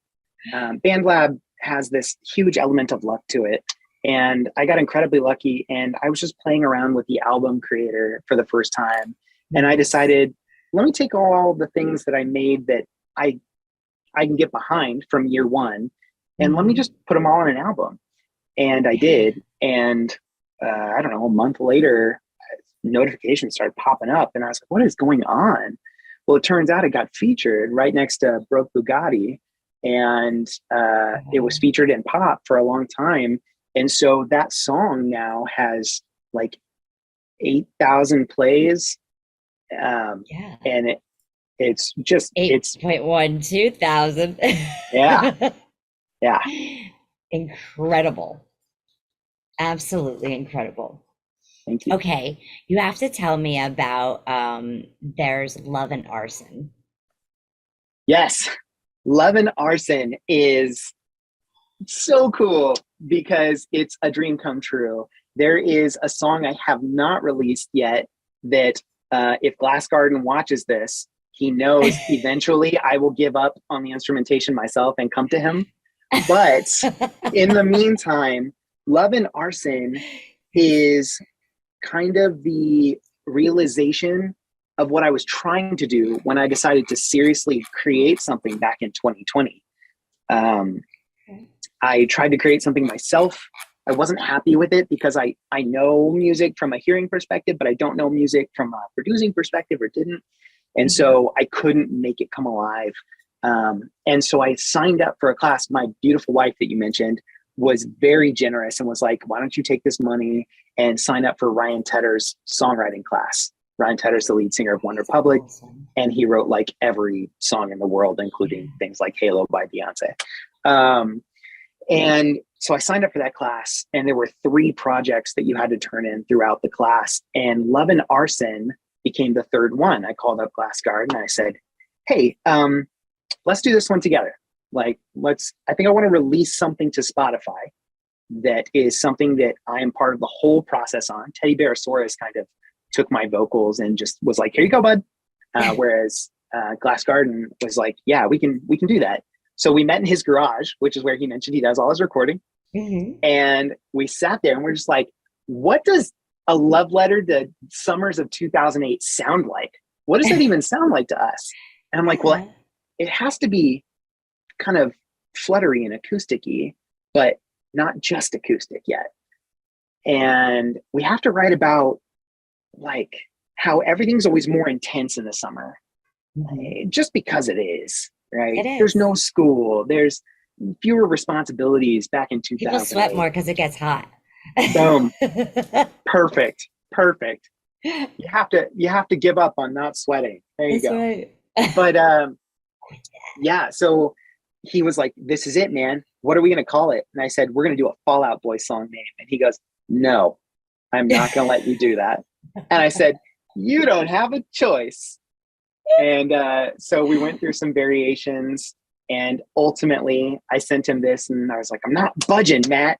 Speaker 11: BandLab has this huge element of luck to it. And I got incredibly lucky, and I was just playing around with the album creator for the first time. And I decided, let me take all the things that I made that I can get behind from year one, and let me just put them all on an album. And I did. And I don't know, a month later, notifications started popping up, and I was like, what is going on? Well, it turns out it got featured right next to Broke Bugatti, and it was featured in pop for a long time. And so that song now has like 8,000 plays. And It's just, it's
Speaker 10: 8.12 thousand.
Speaker 11: yeah, yeah.
Speaker 10: Incredible. Absolutely incredible.
Speaker 11: Thank you.
Speaker 10: Okay, you have to tell me about There's Love and Arson.
Speaker 11: Yes, Love and Arson is so cool because it's a dream come true. There is a song I have not released yet that if Glass Garden watches this, he knows eventually I will give up on the instrumentation myself and come to him. But in the meantime, Love and Arson is kind of the realization of what I was trying to do when I decided to seriously create something back in 2020. I tried to create something myself. I wasn't happy with it because I know music from a hearing perspective, but I don't know music from a producing perspective, or didn't. And so I couldn't make it come alive. And so I signed up for a class. My beautiful wife that you mentioned was very generous and was like, why don't you take this money and sign up for Ryan Tedder's songwriting class? Ryan Tedder's the lead singer of One Republic, and he wrote like every song in the world, including things like Halo by Beyonce. And so I signed up for that class, and there were 3 projects that you had to turn in throughout the class. And Love and Arson became the 3rd one. I called up Glass Garden and I said, hey, let's do this one together. Like, I think I want to release something to Spotify that is something that I am part of the whole process on. Teddy Bearsaurus kind of took my vocals and just was like, here you go, bud. Whereas Glass Garden was like, yeah, we can do that. So we met in his garage, which is where he mentioned he does all his recording. And we sat there and we're just like, what does a love letter to summers of 2008 sound like? What does that even sound like to us? And I'm like, well, it has to be kind of fluttery and acoustic-y, but not just acoustic yet. And we have to write about like how everything's always more intense in the summer, just because it is, right?
Speaker 10: It is.
Speaker 11: There's no school. There's fewer responsibilities back in 2000.
Speaker 10: People sweat more because it gets hot.
Speaker 11: Boom. Perfect. You have to give up on not sweating. There you
Speaker 10: That's
Speaker 11: go.
Speaker 10: right.
Speaker 11: But yeah, so he was like, this is it, man. What are we going to call it? And I said, we're going to do a Fall Out Boy song name. And he goes, no, I'm not going to let you do that. And I said, you don't have a choice. And so we went through some variations, and ultimately I sent him this and I was like, I'm not budging, Matt.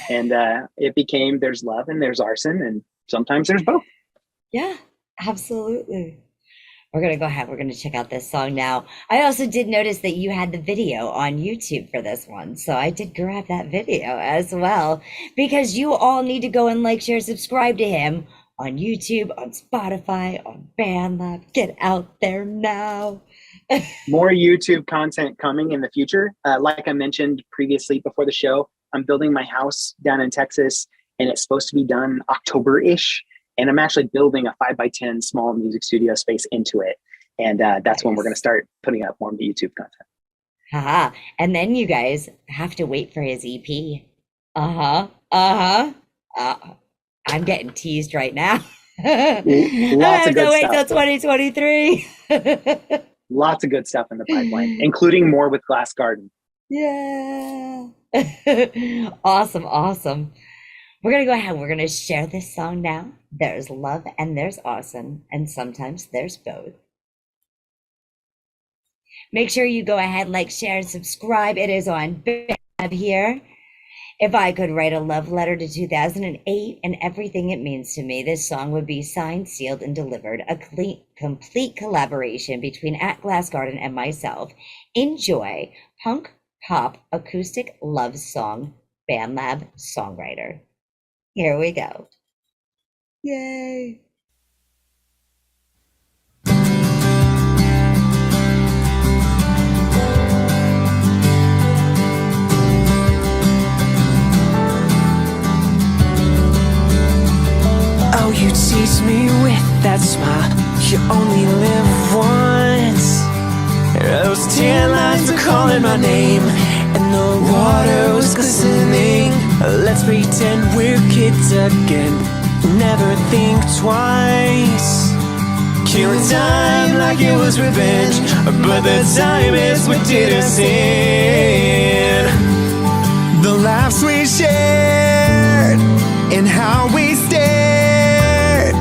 Speaker 11: And it became There's Love and There's Arson, and sometimes there's both.
Speaker 10: Yeah, absolutely. We're going to go ahead. We're going to check out this song now. I also did notice that you had the video on YouTube for this one. So I did grab that video as well, because you all need to go and like, share, subscribe to him on YouTube, on Spotify, on BandLab. Get out there now.
Speaker 11: More YouTube content coming in the future. Like I mentioned previously before the show, I'm building my house down in Texas, and it's supposed to be done October-ish. And I'm actually building a 5x10 small music studio space into it. And that's when we're going to start putting up more of the YouTube content.
Speaker 10: Haha. And then you guys have to wait for his EP. I'm getting teased right now.
Speaker 11: Lots
Speaker 10: I
Speaker 11: of
Speaker 10: have
Speaker 11: good
Speaker 10: to wait
Speaker 11: stuff.
Speaker 10: till 2023.
Speaker 11: Lots of good stuff in the pipeline, including more with Glass Garden.
Speaker 10: Yeah. Awesome. We're going to go ahead. We're going to share this song now. There's Love and There's Arson, and sometimes there's both. Make sure you go ahead, like, share, and subscribe. It is on BandLab here. If I could write a love letter to 2008 and everything it means to me, this song would be signed, sealed, and delivered. A complete collaboration between At Glass Garden and myself. Enjoy punk, pop, acoustic love song, BandLab songwriter. Here we go. Yay.
Speaker 13: Oh, you tease me with that smile. You only live once. Those tan lines are calling my name, and the water was glistening. Let's pretend we're kids again. Never think twice. kill time like it was revenge, but the time is what did us in. The laughs we shared and how we stared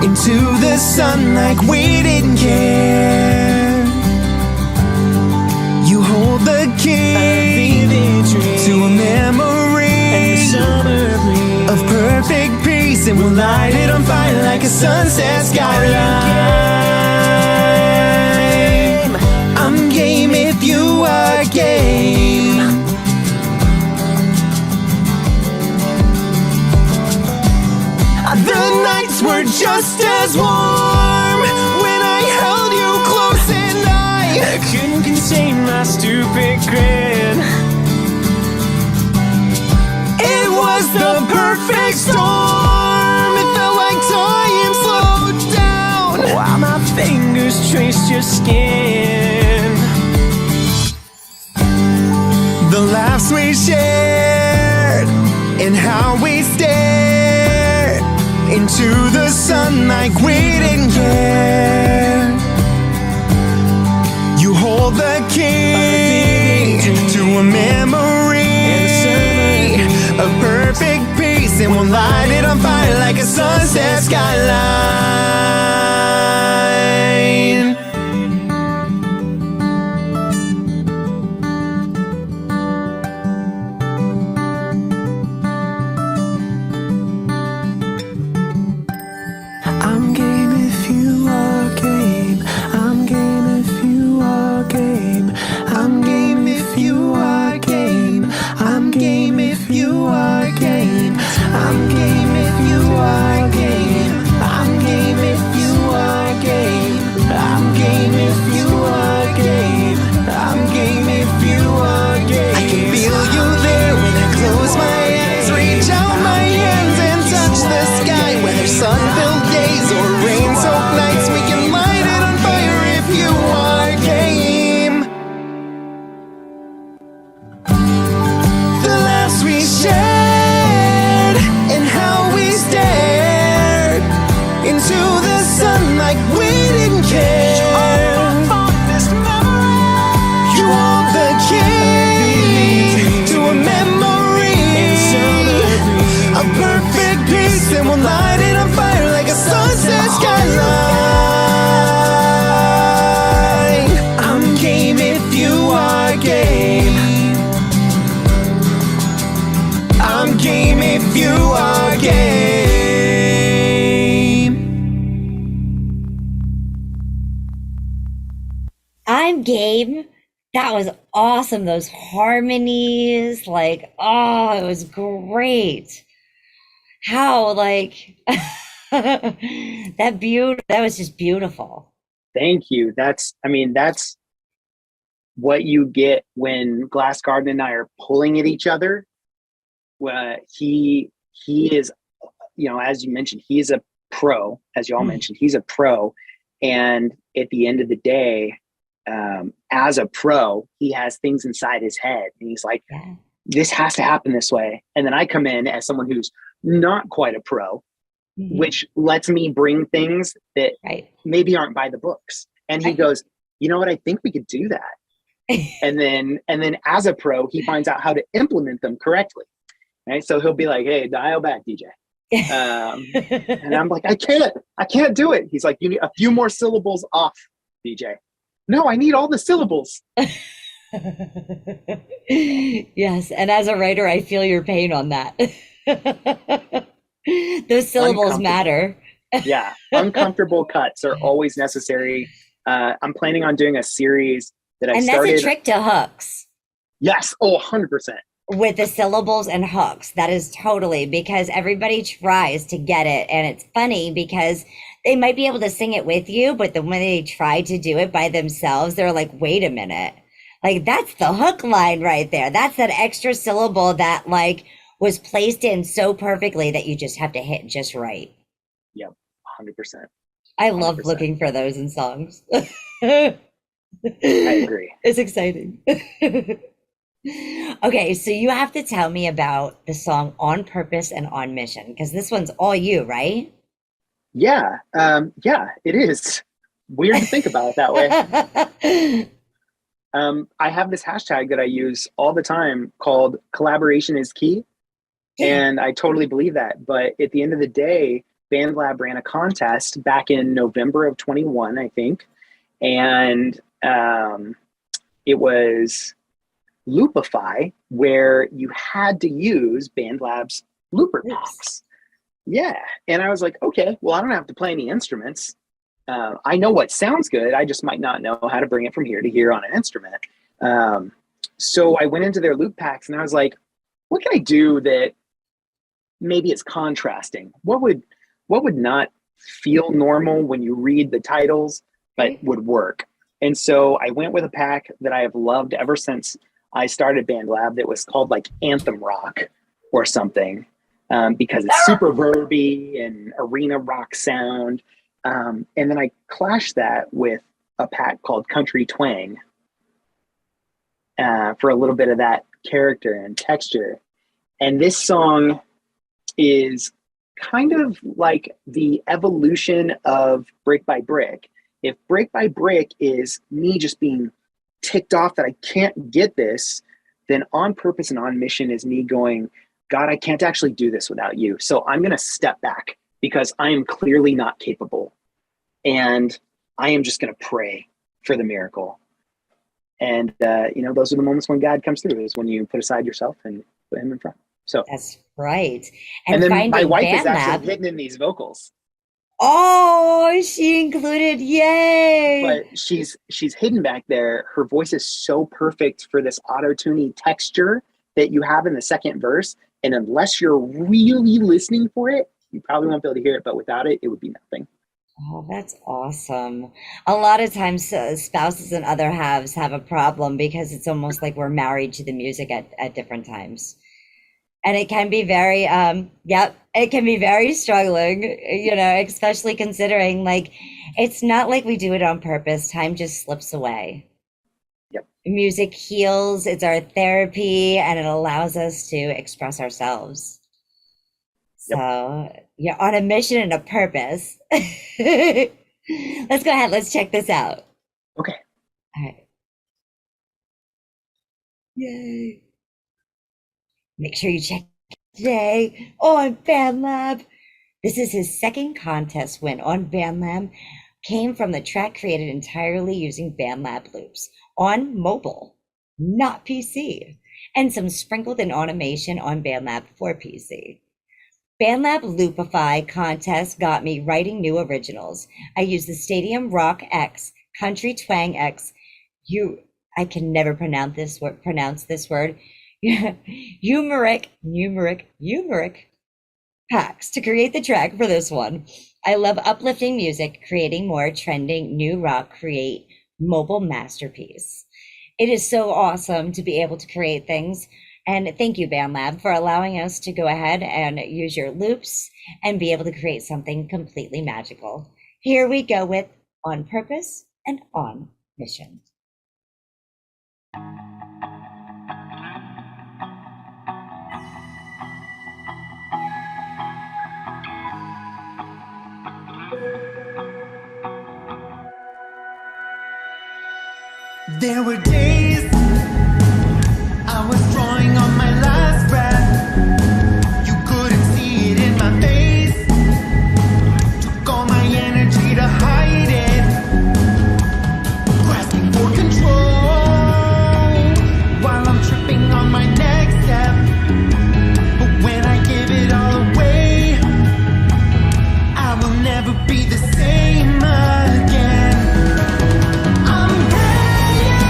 Speaker 13: into the sun like we didn't care. You hold the key to a memory of perfect peace, and we'll light it on fire like a sunset skyline. I'm game if you are game. The nights were just as warm when I held you close, and I couldn't contain my stupid grin. It was the perfect storm. It felt like time slowed down while my fingers traced your skin. The laughs we shared and how we stared into the sun like we didn't care. You hold the key to a memory of perfect peace, and we'll light it on fire like a sunset skyline. I'm game if you are game. I'm game if you are game. I'm game if you are game. I'm game if you are game. I'm game if you are game. I'm game if you are game. I'm game if you are game. I'm game if you are game. I can feel you there when I close my eyes. Reach out my hands and touch the sky. Whether sun-filled days or rain-soaked nights, we can light it on fire if you are game. The laughs we shared and how we stared into the sun like we didn't care. You hold the key to a memory of perfect peace, and we'll light it on fire like a sunset skyline. I'm game if you are game. I'm game if you are game.
Speaker 10: I'm game. That was awesome. Those harmonies, like, oh, it was great. How, like, that was just beautiful.
Speaker 11: Thank you. That's what you get when Glass Garden and I are pulling at each other. He is, as you mentioned, he's a pro, as you all mentioned, he's a pro. And at the end of the day, as a pro, he has things inside his head and he's like, this has to happen this way. And then I come in as someone who's not quite a pro, which lets me bring things that maybe aren't by the books. And he goes, you know what? I think we could do that. and then as a pro, he finds out how to implement them correctly. Right. So he'll be like, hey, dial back, DJ. And I'm like, I can't do it. He's like, you need a few more syllables off, DJ. No, I need all the syllables.
Speaker 10: Yes. And as a writer, I feel your pain on that. Those syllables matter.
Speaker 11: Yeah. Uncomfortable cuts are always necessary. I'm planning on doing a series that I started. And
Speaker 10: that's a trick to hooks.
Speaker 11: Yes. Oh, 100%.
Speaker 10: With the syllables and hooks. That is totally, because everybody tries to get it. And it's funny because they might be able to sing it with you, but then when they try to do it by themselves, they're like, wait a minute. Like, that's the hook line right there. That's that extra syllable that like was placed in so perfectly that you just have to hit just right.
Speaker 11: Yep. 100%.
Speaker 10: I love looking for those in songs.
Speaker 11: I agree.
Speaker 10: It's exciting. Okay, so you have to tell me about the song On Purpose and On Mission, because this one's all you, right?
Speaker 11: Yeah, it is. weird to think about it that way. I have this hashtag that I use all the time called collaboration is key. And I totally believe that. But at the end of the day, BandLab ran a contest back in November of 21, I think. And it was Loopify, where you had to use BandLab's looper packs. Yeah. And I was like, okay, well, I don't have to play any instruments. I know what sounds good. I just might not know how to bring it from here to here on an instrument. So I went into their loop packs and I was like, what can I do that maybe it's contrasting? What would not feel normal when you read the titles, but would work? And so I went with a pack that I have loved ever since I started BandLab that was called like Anthem Rock or something, because it's super verby and arena rock sound. And then I clashed that with a pack called Country Twang for a little bit of that character and texture. And this song is kind of like the evolution of Brick by Brick. If Brick by Brick is me just being ticked off that I can't get this, then On Purpose and On Mission is me going, God, I can't actually do this without you. So I'm going to step back because I am clearly not capable. And I am just going to pray for the miracle. And, those are the moments when God comes through, is when you put aside yourself and put him in front. So
Speaker 10: that's right.
Speaker 11: And then my wife is
Speaker 10: BandLab,
Speaker 11: actually hidden in these vocals.
Speaker 10: Oh, she included, yay!
Speaker 11: But she's hidden back there. Her voice is so perfect for this auto-tuning texture that you have in the second verse. And unless you're really listening for it, you probably won't be able to hear it. But without it, it would be nothing.
Speaker 10: Oh, that's awesome. A lot of times spouses and other halves have a problem because it's almost like we're married to the music at different times. And it can be very, it can be very struggling, especially considering like, it's not like we do it on purpose. Time just slips away.
Speaker 11: Yep.
Speaker 10: Music heals, it's our therapy, and it allows us to express ourselves. So you're on a mission and a purpose. Let's go ahead. Let's check this out.
Speaker 11: Okay.
Speaker 10: All right. Yay. Make sure you check today on BandLab. This is his second contest win on BandLab. Came from the track created entirely using BandLab loops on mobile, not PC, and some sprinkled in automation on BandLab for PC. BandLab Loopify contest got me writing new originals. I used the Stadium Rock X, Country Twang X. I can never pronounce this word. Numeric packs to create the track for this one. I love uplifting music, creating more trending new rock, create mobile masterpiece. It is so awesome to be able to create things. And thank you, BandLab, for allowing us to go ahead and use your loops and be able to create something completely magical. Here we go with On Purpose and On Mission.
Speaker 2: There were days I was drawing on my last breath. You couldn't see it in my face. Took all my energy to hide it. Grasping for control while I'm tripping on my next step. But when I give it all away, I will never be the same again. I'm praying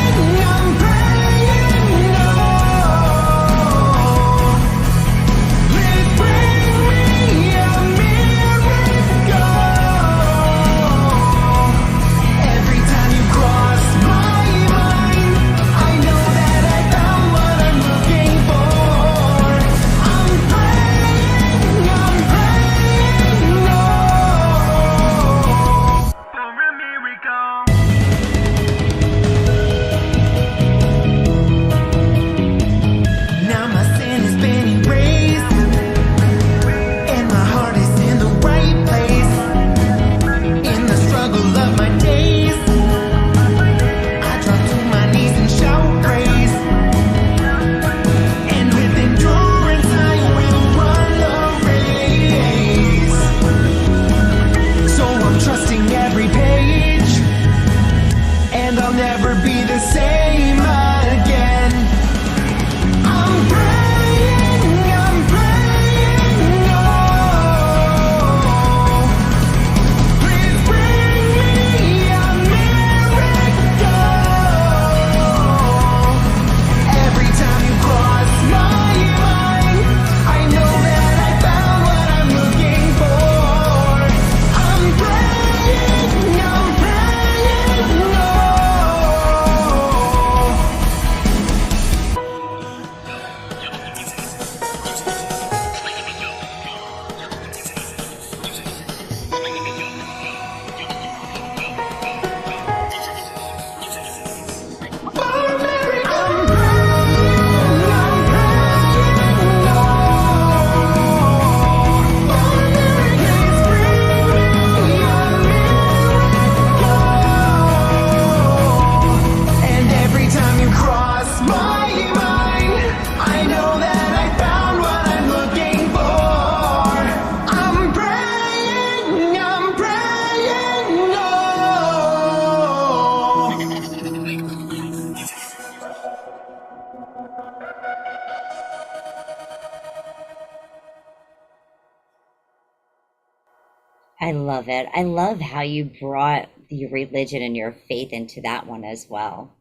Speaker 10: I love it. I love how you brought your religion and your faith into that one as well.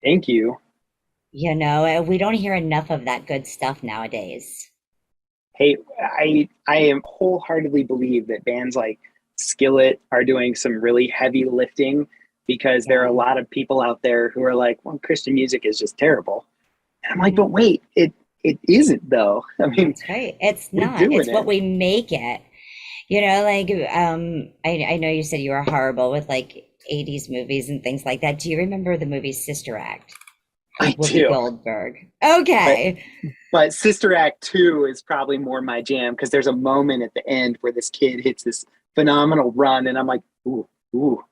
Speaker 11: Thank you.
Speaker 10: You know, we don't hear enough of that good stuff nowadays.
Speaker 11: Hey, I am wholeheartedly believe that bands like Skillet are doing some really heavy lifting because there are a lot of people out there who are like, well, Christian music is just terrible. And I'm like, but wait, it isn't though. I mean,
Speaker 10: That's right. It's
Speaker 11: we're
Speaker 10: not.
Speaker 11: doing
Speaker 10: It's what
Speaker 11: it.
Speaker 10: we make it. You know, like I know you said you were horrible with like 80s movies and things like that. Do you remember the movie Sister Act
Speaker 11: I
Speaker 10: with Whoopi
Speaker 11: do.
Speaker 10: Goldberg?
Speaker 11: But
Speaker 10: Okay.
Speaker 11: but Sister Act 2 is probably more my jam because there's a moment at the end where this kid hits this phenomenal run and I'm like, ooh,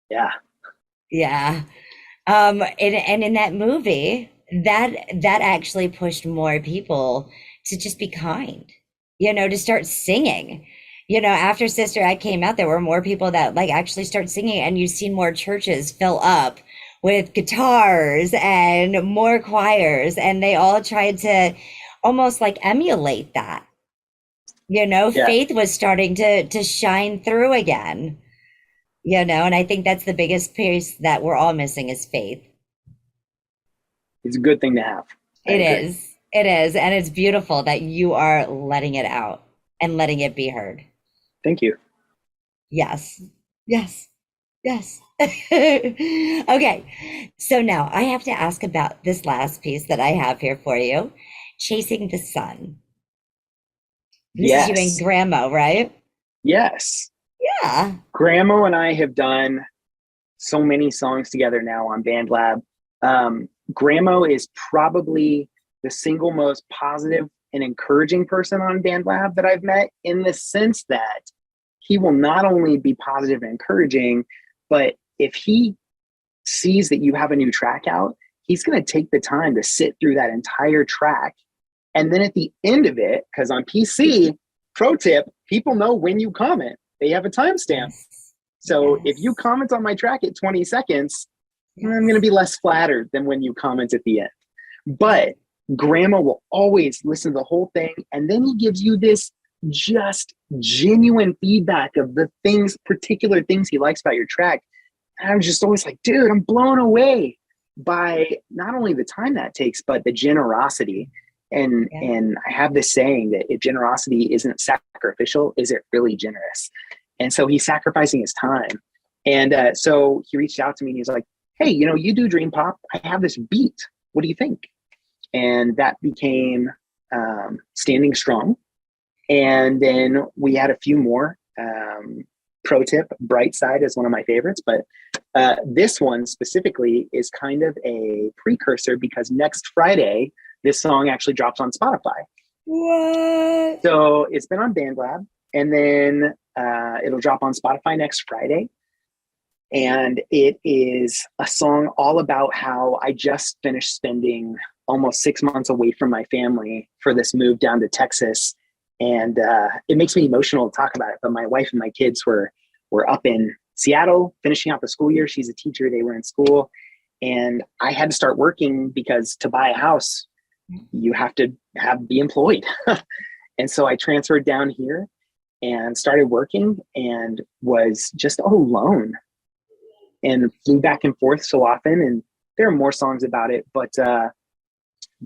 Speaker 11: yeah.
Speaker 10: Yeah. And in that movie, that actually pushed more people to just be kind, you know, to start singing. You know, after Sister Act came out, there were more people that like actually start singing, and you've seen more churches fill up with guitars and more choirs, and they all tried to almost like emulate that. You know,
Speaker 11: Yeah.
Speaker 10: faith was starting to shine through again. You know, and I think that's the biggest piece that we're all missing is faith.
Speaker 11: It's a good thing to have. I
Speaker 10: It
Speaker 11: agree.
Speaker 10: is. It is. And it's beautiful that you are letting it out and letting it be heard.
Speaker 11: Thank you.
Speaker 10: Yes. Yes. Yes. Okay. So now I have to ask about this last piece that I have here for you, Chasing the Sun. This is you and
Speaker 11: Yes.
Speaker 10: Grandma, right?
Speaker 11: Yes.
Speaker 10: Yeah.
Speaker 11: Grandma and I have done so many songs together now on BandLab. Grandma is probably the single most positive and encouraging person on BandLab that I've met, in the sense that he will not only be positive and encouraging, but if he sees that you have a new track out, he's going to take the time to sit through that entire track. And then at the end of it, because on PC, pro tip, people know when you comment, they have a timestamp. So if you comment on my track at 20 seconds, I'm going to be less flattered than when you comment at the end. But Grandma will always listen to the whole thing. And then he gives you this just genuine feedback of the things, particular things he likes about your track. And I'm just always like, dude, I'm blown away by not only the time that takes, but the generosity. And I have this saying that if generosity isn't sacrificial, is it really generous? And so he's sacrificing his time. And so he reached out to me and he's like, hey, you know, you do Dream Pop. I have this beat. What do you think? And that became Standing Strong. And then we had a few more. Pro tip, Bright Side is one of my favorites, but this one specifically is kind of a precursor because next Friday, this song actually drops on Spotify.
Speaker 10: What?
Speaker 11: So it's been on BandLab, and then it'll drop on Spotify next Friday. And it is a song all about how I just finished spending almost 6 months away from my family for this move down to Texas. And it makes me emotional to talk about it. But my wife and my kids were up in Seattle, finishing out the school year. She's a teacher. They were in school. And I had to start working because to buy a house, you have to be employed. And so I transferred down here and started working and was just alone and flew back and forth so often. And there are more songs about it, but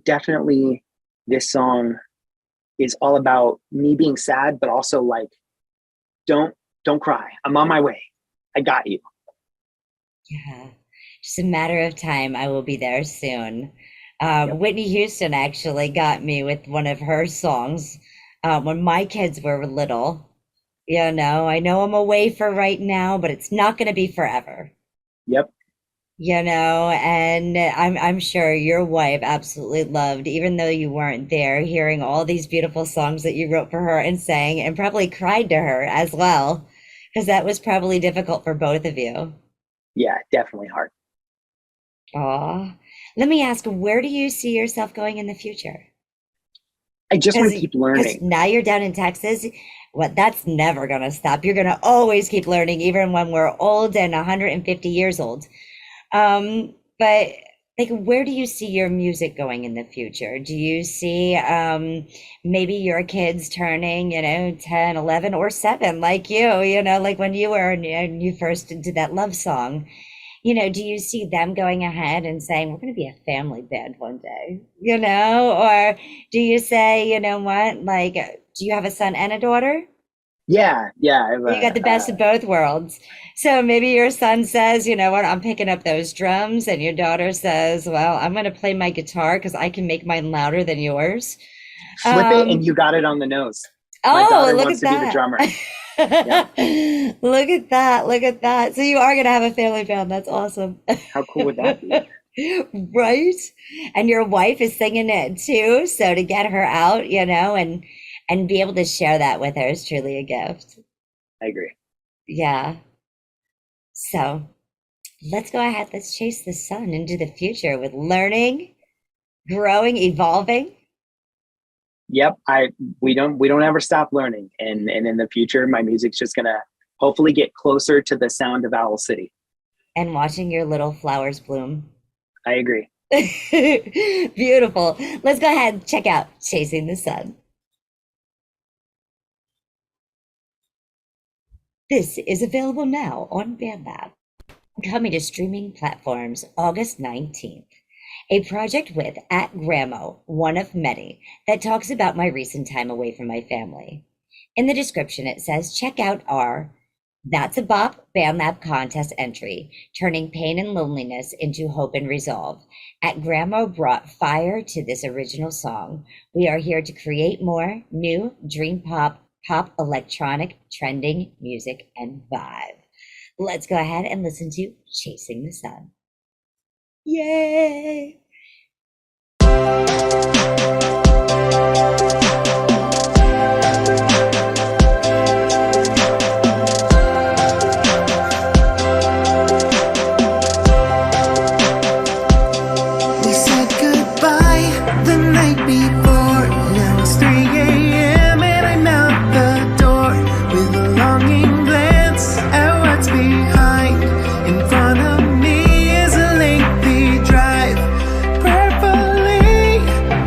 Speaker 11: definitely this song is all about me being sad, but also like, don't cry. I'm on my way. I got you.
Speaker 10: Yeah. Just a matter of time. I will be there soon. Whitney Houston actually got me with one of her songs when my kids were little. You know, I know I'm away for right now, but it's not going to be forever.
Speaker 11: Yep.
Speaker 10: You know, and I'm sure your wife absolutely loved, even though you weren't there, hearing all these beautiful songs that you wrote for her and sang, and probably cried to her as well, because that was probably difficult for both of you.
Speaker 11: Yeah, definitely hard.
Speaker 10: Aw. Let me ask, where do you see yourself going in the future?
Speaker 11: I just want to keep
Speaker 10: Because
Speaker 11: learning.
Speaker 10: now you're down in Texas. What that's never going to stop. You're going to always keep learning, even when we're old and 150 years old. But like, where do you see your music going in the future? Do you see maybe your kids turning, 10, 11, or 7 like like when you were and you first did that love song? Do you see them going ahead and saying, we're going to be a family band one day, or do you say, what, like, do you have a son and a daughter?
Speaker 11: Yeah.
Speaker 10: You got the best of both worlds. So maybe your son says, you know what, I'm picking up those drums, and your daughter says, well, I'm going to play my guitar because I can make mine louder than yours.
Speaker 11: Flip it and you got it on the nose. My
Speaker 10: Oh,
Speaker 11: daughter
Speaker 10: look
Speaker 11: wants
Speaker 10: at
Speaker 11: to be the
Speaker 10: that.
Speaker 11: drummer.
Speaker 10: Look at that. Look at that. So you are going to have a family band. That's awesome.
Speaker 11: How cool would that be?
Speaker 10: Right? And your wife is singing it too. So to get her out, and be able to share that with her is truly a gift.
Speaker 11: I agree.
Speaker 10: Yeah. So let's go ahead. Let's chase the sun into the future with learning, growing, evolving.
Speaker 11: Yep. We don't ever stop learning. And in the future, my music's just gonna hopefully get closer to the sound of Owl City.
Speaker 10: And watching your little flowers bloom.
Speaker 11: I agree.
Speaker 10: Beautiful. Let's go ahead and check out Chasing the Sun. This is available now on BandLab. Coming to streaming platforms August 19th. A project with @Gramo, one of many, that talks about my recent time away from my family. In the description, it says, check out our That's a Bop BandLab contest entry, turning pain and loneliness into hope and resolve. @Gramo brought fire to this original song. We are here to create more new dream pop, electronic, trending music and vibe. Let's go ahead and listen to Chasing the Sun. Yay!
Speaker 12: We said goodbye the night before. Now it's 3 a.m. and I'm out the door with a longing glance at what's behind. In front of me is a lengthy drive. Prayerfully,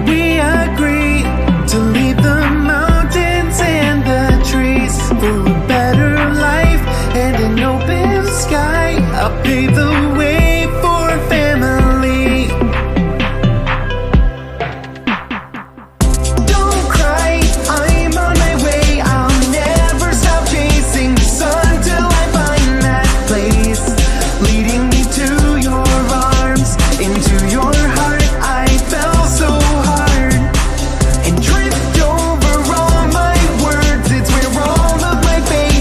Speaker 12: we agree to leave the mountains and the trees for a better life and an open sky. I'll pave the way for family. Don't cry, I'm on my way. I'll never stop chasing the sun till I find that place leading me to your arms, into your heart. I fell so hard and tripped over all my words. It's where all of my faith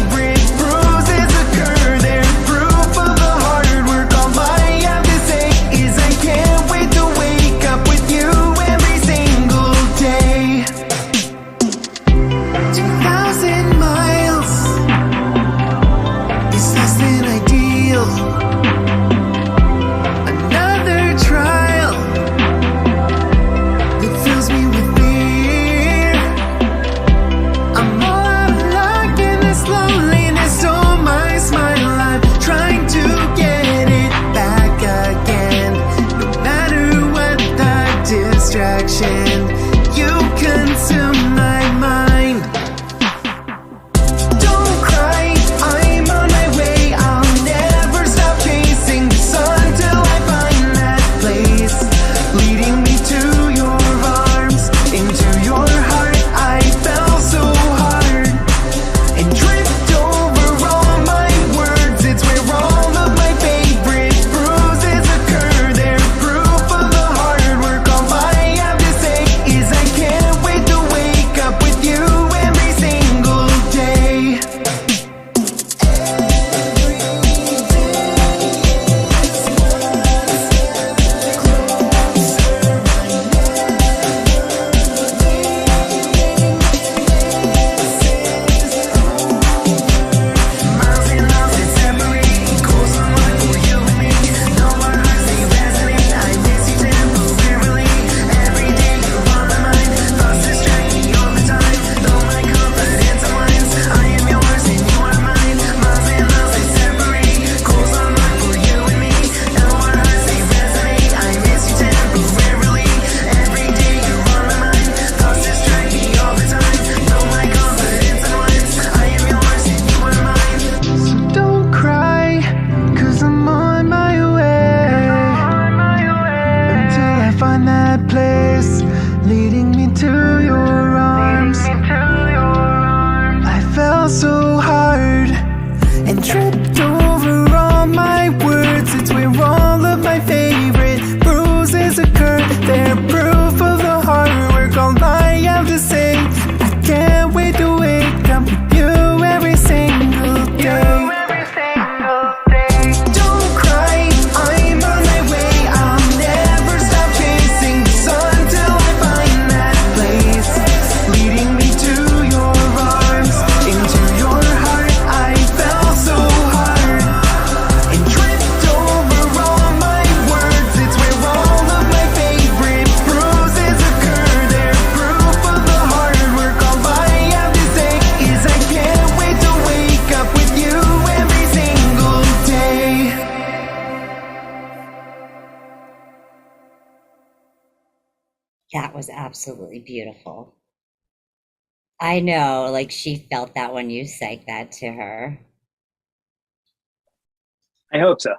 Speaker 13: fell so hard and tripped over all my words. It's where all of my favorite bruises occur. They're proof of the hard work. All I have to say, I can't wait to wake up with you every single day. Don't cry, I'm on my way. I'll never stop chasing the sun till I find that place leading me to your arms, into your heart. I fell so hard and tripped over all my words. It's where all of my favorite bruises occur. They're proof of the hard work. All I have to say is I can't wait to wake up with you every single day.
Speaker 10: That was absolutely beautiful. I know, like she felt that when you sang that to her.
Speaker 11: I hope so.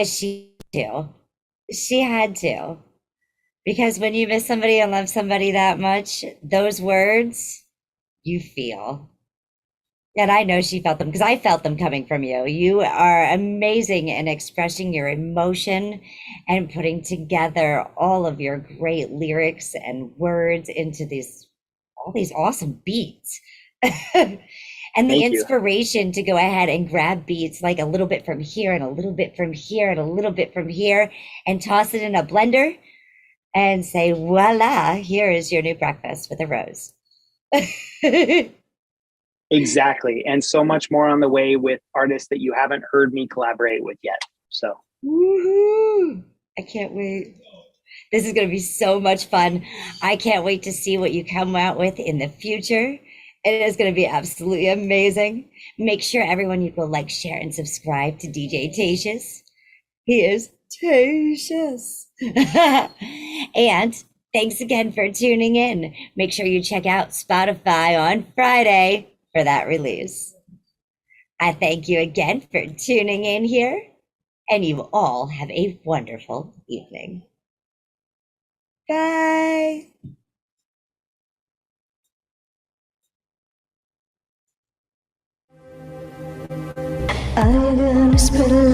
Speaker 10: She too. She had to. Because when you miss somebody and love somebody that much, those words you feel. And I know she felt them because I felt them coming from you. You are amazing in expressing your emotion and putting together all of your great lyrics and words into all these awesome beats. And the
Speaker 11: Thank you.
Speaker 10: inspiration to go ahead and grab beats like a little bit from here and a little bit from here and a little bit from here and toss it in a blender and say, voila, here is your new breakfast with a rose.
Speaker 11: Exactly. And so much more on the way with artists that you haven't heard me collaborate with yet. So
Speaker 10: Woohoo! I can't wait. This is going to be so much fun. I can't wait to see what you come out with in the future. It is going to be absolutely amazing. Make sure everyone you go like, share, and subscribe to DJ Tatious. He is Tatious. And thanks again for tuning in. Make sure you check out Spotify on Friday for that release. I thank you again for tuning in here, and you all have a wonderful evening. Bye.
Speaker 8: I'm gonna spread a